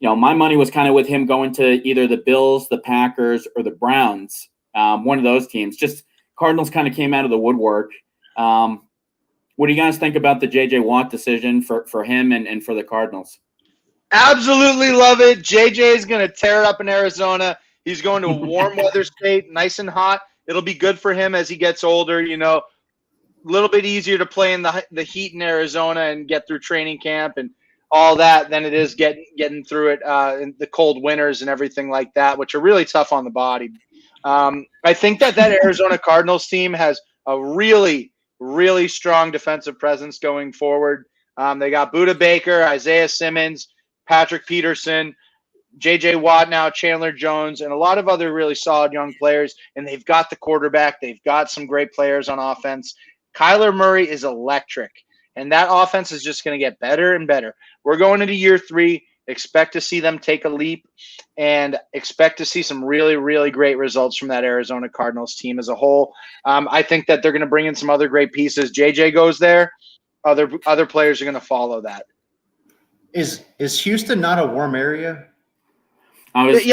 my money was kind of with him going to either the Bills, the Packers, or the Browns, one of those teams. Just Cardinals kind of came out of the woodwork. What do you guys think about the J.J. Watt decision for him and for the Cardinals? Absolutely love it. J.J. is going to tear it up in Arizona. He's going to a warm weather state, nice and hot. It'll be good for him as he gets older, a little bit easier to play in the heat in Arizona and get through training camp and all that than it is getting through it in the cold winters and everything like that, which are really tough on the body. I think that Arizona Cardinals team has a really, really strong defensive presence going forward. They got Budda Baker, Isaiah Simmons, Patrick Peterson, J.J. Watt now, Chandler Jones, and a lot of other really solid young players. And they've got the quarterback. They've got some great players on offense. Kyler Murray is electric. And that offense is just going to get better and better. We're going into year 3. Expect to see them take a leap and expect to see some really, really great results from that Arizona Cardinals team as a whole. I think that they're going to bring in some other great pieces. JJ goes there. Other players are going to follow that. Is Houston not a warm area? But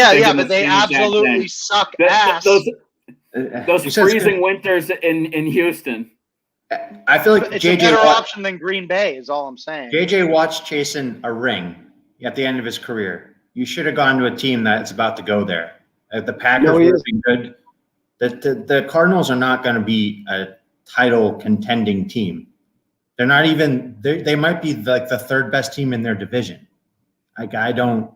they absolutely suck ass. Those freezing winters in Houston. I feel like it's a better option than Green Bay is all I'm saying. JJ Watt's chasing a ring at the end of his career. You should have gone to a team that's about to go there. The Packers would have been good. The Cardinals are not going to be a title contending team. They're not even. They might be like the third best team in their division. The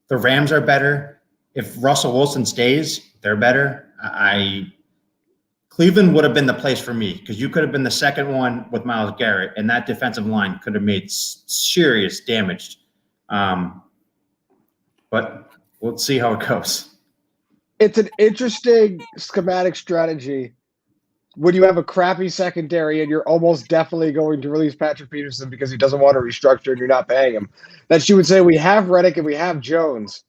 Rams are better. If Russell Wilson stays, they're better. Cleveland would have been the place for me because you could have been the second one with Myles Garrett, and that defensive line could have made serious damage. But we'll see how it goes. It's an interesting schematic strategy when you have a crappy secondary and you're almost definitely going to release Patrick Peterson because he doesn't want to restructure and you're not paying him. That you would say we have Reddick and we have Jones.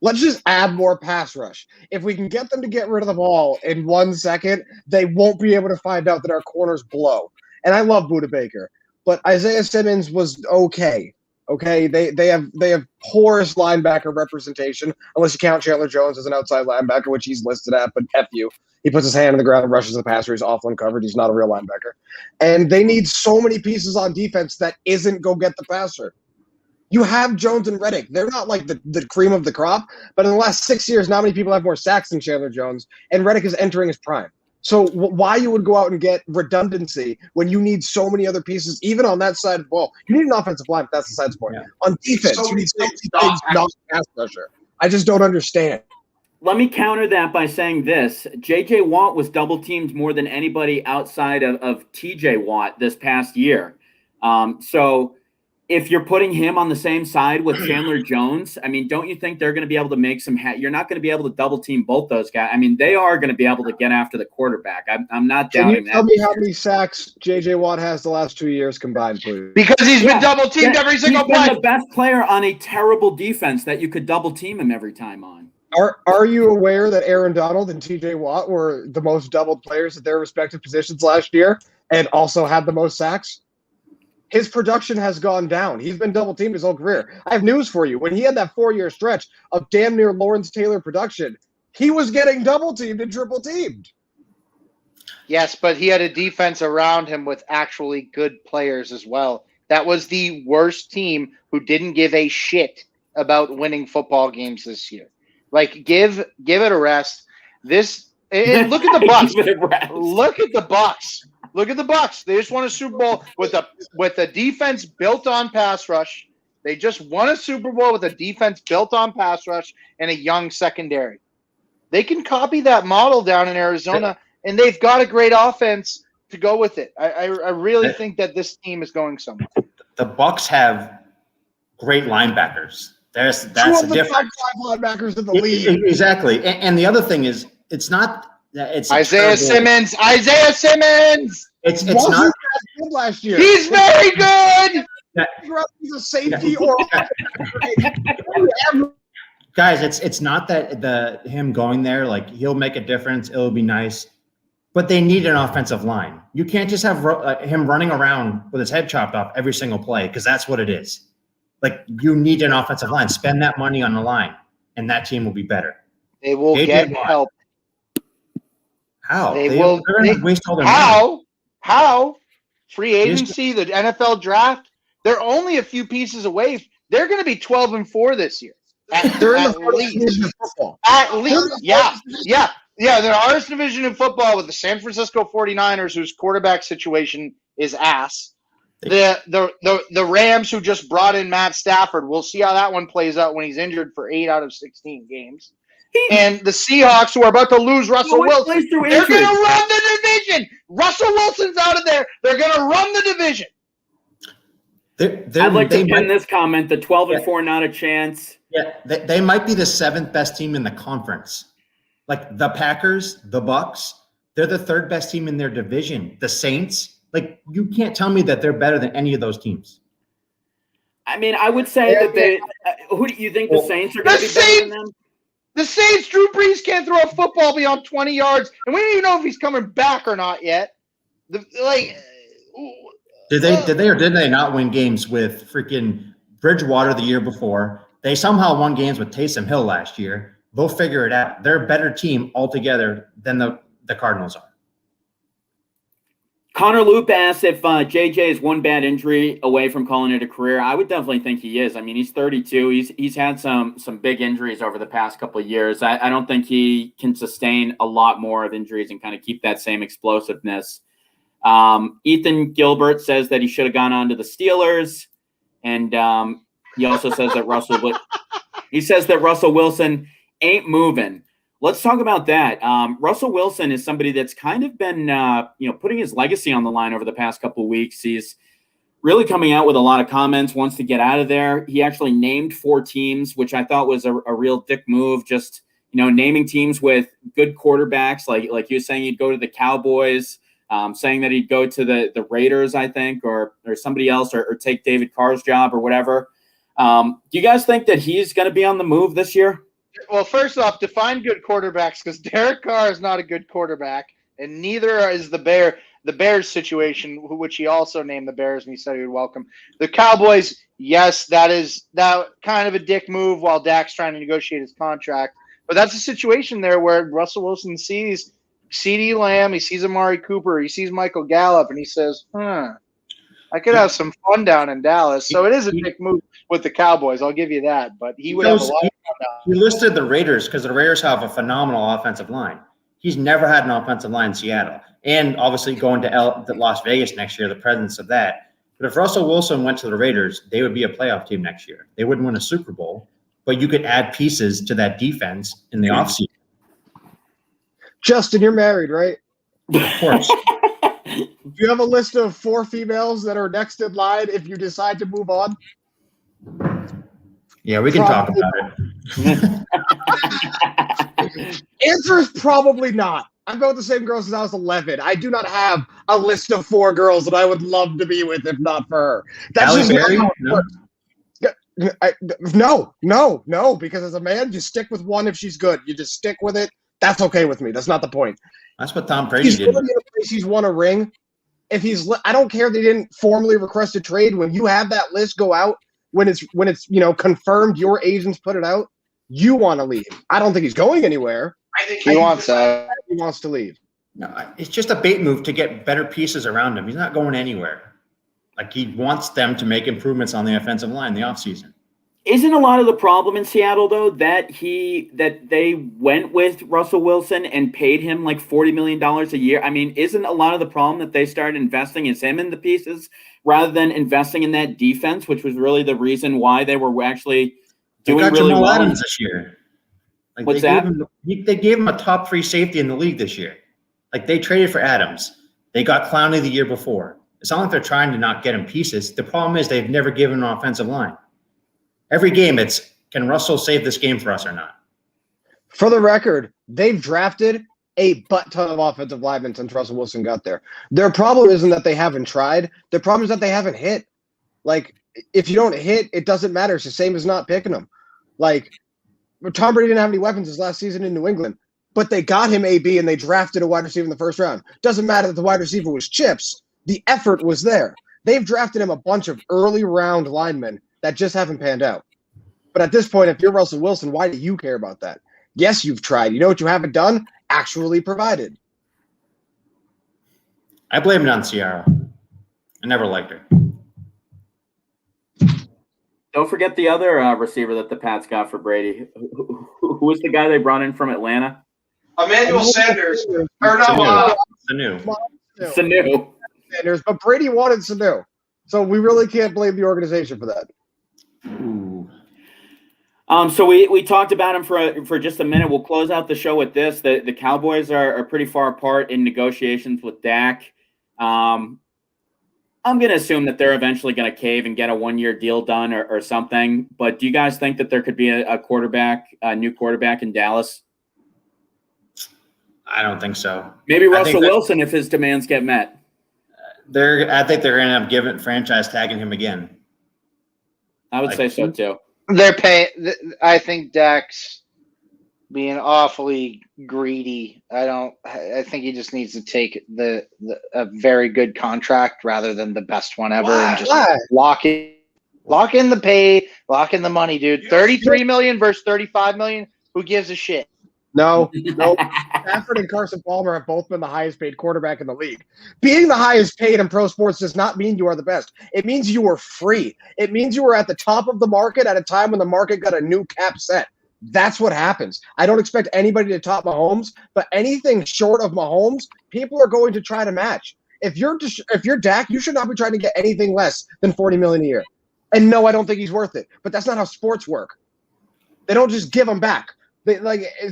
Let's just add more pass rush. If we can get them to get rid of the ball in 1 second, they won't be able to find out that our corners blow. And I love Budda Baker, but Isaiah Simmons was okay. Okay, they have poorest linebacker representation, unless you count Chandler Jones as an outside linebacker, which he's listed at, but F you. He puts his hand in the ground and rushes the passer. He's awful uncovered. He's not a real linebacker. And they need so many pieces on defense that isn't go get the passer. You have Jones and Reddick. They're not like the cream of the crop, but in the last 6 years, not many people have more sacks than Chandler Jones, and Reddick is entering his prime. So why you would go out and get redundancy when you need so many other pieces, even on that side of the ball? You need an offensive line, but that's the side sport. Yeah. On defense, you need so many things, not pass pressure. I just don't understand. Let me counter that by saying this. J.J. Watt was double-teamed more than anybody outside of T.J. Watt this past year. So if you're putting him on the same side with Chandler Jones, I mean, don't you think they're going to be able to make some you're not going to be able to double team both those guys. I mean, they are going to be able to get after the quarterback. I'm not doubting that. Can you tell me how many sacks J.J. Watt has the last 2 years combined, please? Because he's been double teamed every single play. He's the best player on a terrible defense that you could double team him every time on. Are you aware that Aaron Donald and T.J. Watt were the most doubled players at their respective positions last year and also had the most sacks? His production has gone down. He's been double-teamed his whole career. I have news for you. When he had that 4-year stretch of damn near Lawrence Taylor production, he was getting double-teamed and triple-teamed. Yes, but he had a defense around him with actually good players as well. That was the worst team who didn't give a shit about winning football games this year. Like, give it a rest. And look at the Bucks. Look at the Bucks. Look at the Bucks. They just won a Super Bowl with a defense built on pass rush. They just won a Super Bowl with a defense built on pass rush and a young secondary. They can copy that model down in Arizona, and they've got a great offense to go with it. I really think that this team is going somewhere. The Bucks have great linebackers. That's the difference. Linebackers in the league. Exactly. And the other thing is, it's not. It's Isaiah Simmons. It's not good last year. He's very good. He's a safety or guys. It's not that him going there, like, he'll make a difference. It'll be nice, but they need an offensive line. You can't just have him running around with his head chopped off every single play, because that's what it is. Like, you need an offensive line. Spend that money on the line, and that team will be better. They will get help. How? They're going to waste all their money. How? Free agency, the NFL draft. They're only a few pieces away. They're going to be 12-4 this year. They're in the least. At least. Yeah. They're the hardest division in football with the San Francisco 49ers, whose quarterback situation is ass. The Rams, who just brought in Matt Stafford. We'll see how that one plays out when he's injured for 8 out of 16 games. And the Seahawks, who are about to lose Russell Wilson, they're going to run the division. Russell Wilson's out of there. They're going to run the division. I'd like to pin this comment: the 12-4, not a chance. Yeah, they might be the 7th best team in the conference. Like the Packers, the Bucks, they're the 3rd best team in their division. The Saints, like, you can't tell me that they're better than any of those teams. I mean, I would say that they. Who do you think the Saints are going to be better than them? The Saints, Drew Brees can't throw a football beyond 20 yards, and we don't even know if he's coming back or not yet. Did they or did they not win games with freaking Bridgewater the year before. They somehow won games with Taysom Hill last year. They'll figure it out. They're a better team altogether than the Cardinals are. Connor Loop asked if JJ is one bad injury away from calling it a career. I would definitely think he is. I mean, he's 32. He's had some big injuries over the past couple of years. I don't think he can sustain a lot more of injuries and kind of keep that same explosiveness. Ethan Gilbert says that he should have gone on to the Steelers, and he also says that Russell Wilson ain't moving. Let's talk about that. Russell Wilson is somebody that's kind of been, putting his legacy on the line over the past couple of weeks. He's really coming out with a lot of comments, wants to get out of there. He actually named 4 teams, which I thought was a real dick move. Just, naming teams with good quarterbacks, like you were saying, he'd go to the Cowboys, saying that he'd go to the Raiders, I think, or somebody else, or take David Carr's job or whatever. Do you guys think that he's going to be on the move this year? Well, first off, define good quarterbacks, because Derek Carr is not a good quarterback, and neither is the Bears situation, which he also named the Bears, and he said he would welcome. The Cowboys, yes, that kind of a dick move while Dak's trying to negotiate his contract. But that's a situation there where Russell Wilson sees CeeDee Lamb, he sees Amari Cooper, he sees Michael Gallup, and he says, I could have some fun down in Dallas. So it is a dick move with the Cowboys. I'll give you that. But he would have a lot of fun down. He listed the Raiders because the Raiders have a phenomenal offensive line. He's never had an offensive line in Seattle. And obviously going to Las Vegas next year, the presence of that. But if Russell Wilson went to the Raiders, they would be a playoff team next year. They wouldn't win a Super Bowl, but you could add pieces to that defense in the offseason. Justin, you're married, right? Of course. Do you have a list of 4 females that are next in line if you decide to move on? Yeah, we can talk about it. Answer is probably not. I've been with the same girl since I was 11. I do not have a list of 4 girls that I would love to be with if not for her. That's just not how it works. No, because as a man, you stick with one if she's good. You just stick with it. That's okay with me. That's not the point. That's what Tom Brady He's did. going to be in a place he's won a ring. I don't care they didn't formally request a trade. When you have that list go out, when it's confirmed your agents put it out, you want to leave. I don't think he's going anywhere. I think He wants that. He wants to leave. No, it's just a bait move to get better pieces around him. He's not going anywhere. Like, he wants them to make improvements on the offensive line in the offseason. Isn't a lot of the problem in Seattle, though, that they went with Russell Wilson and paid him like $40 million a year? I mean, isn't a lot of the problem that they started investing in him in the pieces rather than investing in that defense, which was really the reason why they were actually doing really well? Adams this year. Like, What's that? They gave him a top 3 safety in the league this year. Like, they traded for Adams. They got Clowney the year before. It's not like they're trying to not get him pieces. The problem is they've never given him an offensive line. Every game, it's, can Russell save this game for us or not? For the record, they've drafted a butt ton of offensive linemen since Russell Wilson got there. Their problem isn't that they haven't tried. Their problem is that they haven't hit. Like, if you don't hit, it doesn't matter. It's the same as not picking them. Like, Tom Brady didn't have any weapons his last season in New England, but they got him AB and they drafted a wide receiver in the first round. Doesn't matter that the wide receiver was chips. The effort was there. They've drafted him a bunch of early round linemen that just haven't panned out. But at this point, if you're Russell Wilson, why do you care about that? Yes, you've tried. You know what you haven't done? Actually provided. I blame it on Ciara. I never liked her. Don't forget the other receiver that the Pats got for Brady. Who was the guy they brought in from Atlanta? Emmanuel Sanders. Or no, Sanu. Sanu. Sanders, but Brady wanted Sanu. So we really can't blame the organization for that. Ooh. So we talked about him for just a minute. We'll close out the show with this. The Cowboys are pretty far apart in negotiations with Dak. I'm going to assume that they're eventually going to cave and get a 1-year deal done or something. But do you guys think that there could be a new quarterback in Dallas? I don't think so. Maybe Russell Wilson if his demands get met. I think they're going to have franchise tagging him again. I would say so too. They're paying. I think Dak's being awfully greedy. I think he just needs to take a very good contract rather than the best one ever and just lock it. Lock in the pay, lock in the money, dude. You know- 33 million versus 35 million. Who gives a shit? No. Stafford and Carson Palmer have both been the highest paid quarterback in the league. Being the highest paid in pro sports does not mean you are the best. It means you are free. It means you were at the top of the market at a time when the market got a new cap set. That's what happens. I don't expect anybody to top Mahomes, but anything short of Mahomes, people are going to try to match. If you're Dak, you should not be trying to get anything less than $40 million a year. And no, I don't think he's worth it. But that's not how sports work. They don't just give him back.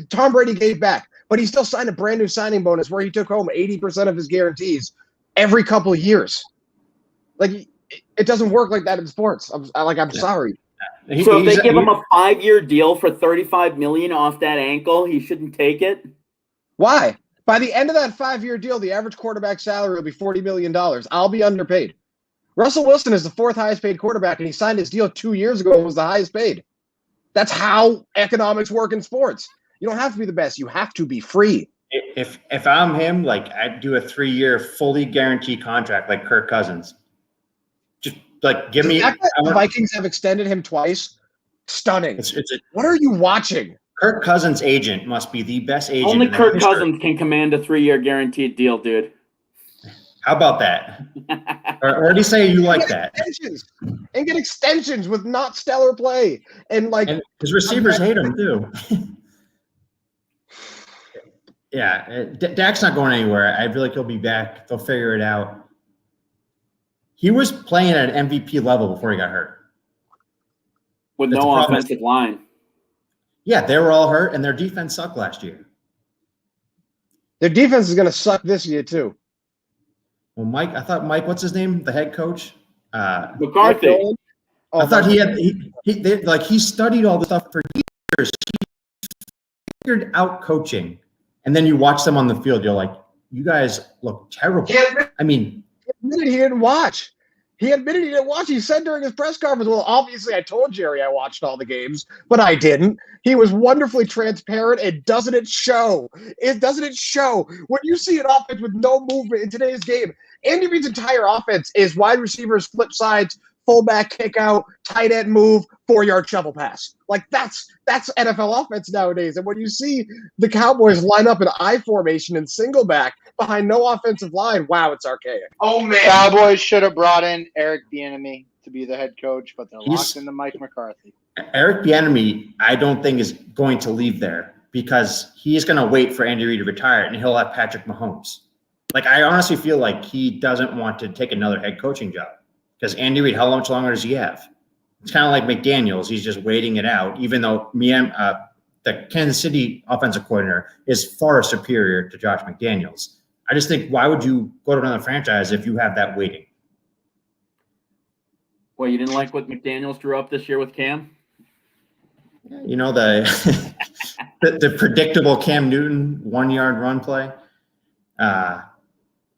Tom Brady gave back, but he still signed a brand new signing bonus where he took home 80% of his guarantees every couple of years. Like, it doesn't work like that in sports. I'm sorry. So if they give him a 5-year deal for $35 million off that ankle, he shouldn't take it? Why? By the end of that 5-year deal, the average quarterback salary will be $40 million. I'll be underpaid. Russell Wilson is the 4th highest paid quarterback, and he signed his deal 2 years ago and was the highest paid. That's how economics work in sports. You don't have to be the best. You have to be free. If I'm him, like, I'd do a 3-year fully guaranteed contract like Kirk Cousins. Just like give me. The Vikings have extended him twice. Stunning. What are you watching? Kirk Cousins' agent must be the best agent. Only Kirk Cousins can command a 3-year guaranteed deal, dude. How about that? or did he say you like that? And get extensions with not stellar play. And his receivers hate him too. Yeah, Dak's not going anywhere. I feel like he'll be back. They'll figure it out. He was playing at an MVP level before he got hurt. With no offensive line. Yeah, they were all hurt, and their defense sucked last year. Their defense is going to suck this year too. Well, Mike, what's his name? The head coach? McCarthy. I thought he studied all the stuff for years. He figured out coaching. And then you watch them on the field, you're like, you guys look terrible. I mean, he admitted he didn't watch. He said during his press conference, well, obviously I told Jerry I watched all the games, but I didn't. He was wonderfully transparent. Doesn't it show? When you see an offense with no movement in today's game, Andy Reid's entire offense is wide receivers, flip sides, fullback kick out, tight end move, 4-yard shovel pass. Like that's NFL offense nowadays. And when you see the Cowboys line up in I formation and single back behind no offensive line, wow, it's archaic. Oh man, Cowboys should have brought in Eric Bieniemy to be the head coach, but they're locked into Mike McCarthy. Eric Bieniemy, I don't think is going to leave there because he's going to wait for Andy Reid to retire and he'll have Patrick Mahomes. Like, I honestly feel like he doesn't want to take another head coaching job because Andy Reid, how much longer does he have? It's kind of like McDaniels. He's just waiting it out, even though the Kansas City offensive coordinator is far superior to Josh McDaniels. I just think, why would you go to another franchise if you have that waiting? Well, you didn't like what McDaniels drew up this year with Cam? You know, the predictable Cam Newton 1-yard run play. My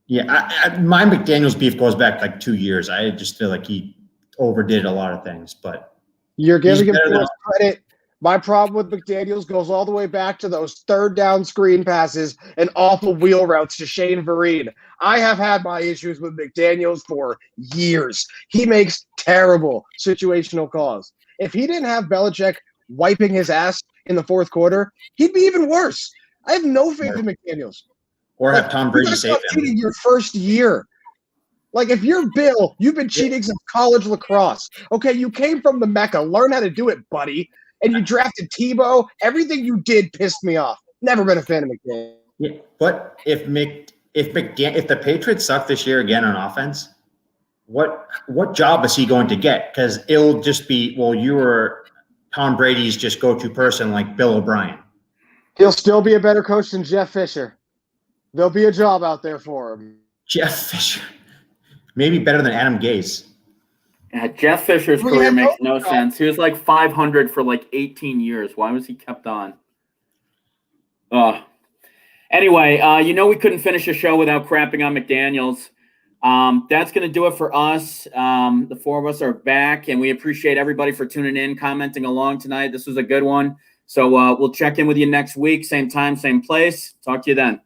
McDaniels beef goes back like 2 years. I just feel like he overdid a lot of things, but you're giving him too much credit. My problem with McDaniels goes all the way back to those 3rd down screen passes and awful wheel routes to Shane Vereen. I have had my issues with McDaniels for years. He makes terrible situational calls. If he didn't have Belichick wiping his ass in the 4th quarter, he'd be even worse. I have no faith in McDaniels. Or have Tom Brady save him. Cheating your first year. Like, if you're Bill, you've been cheating since college lacrosse. Okay, you came from the Mecca. Learn how to do it, buddy. And you drafted Tebow. Everything you did pissed me off. Never been a fan of McDaniels. Yeah, but if the Patriots suck this year again on offense, what job is he going to get? Because it'll just be, well, you were Tom Brady's just go-to person like Bill O'Brien. He'll still be a better coach than Jeff Fisher. There'll be a job out there for him. Jeff Fisher. Maybe better than Adam Gase. Yeah, Jeff Fisher's career makes no sense. He was like 500 for like 18 years. Why was he kept on? Anyway, we couldn't finish a show without crapping on McDaniels. That's going to do it for us. The 4 of us are back, and we appreciate everybody for tuning in, commenting along tonight. This was a good one. So we'll check in with you next week. Same time, same place. Talk to you then.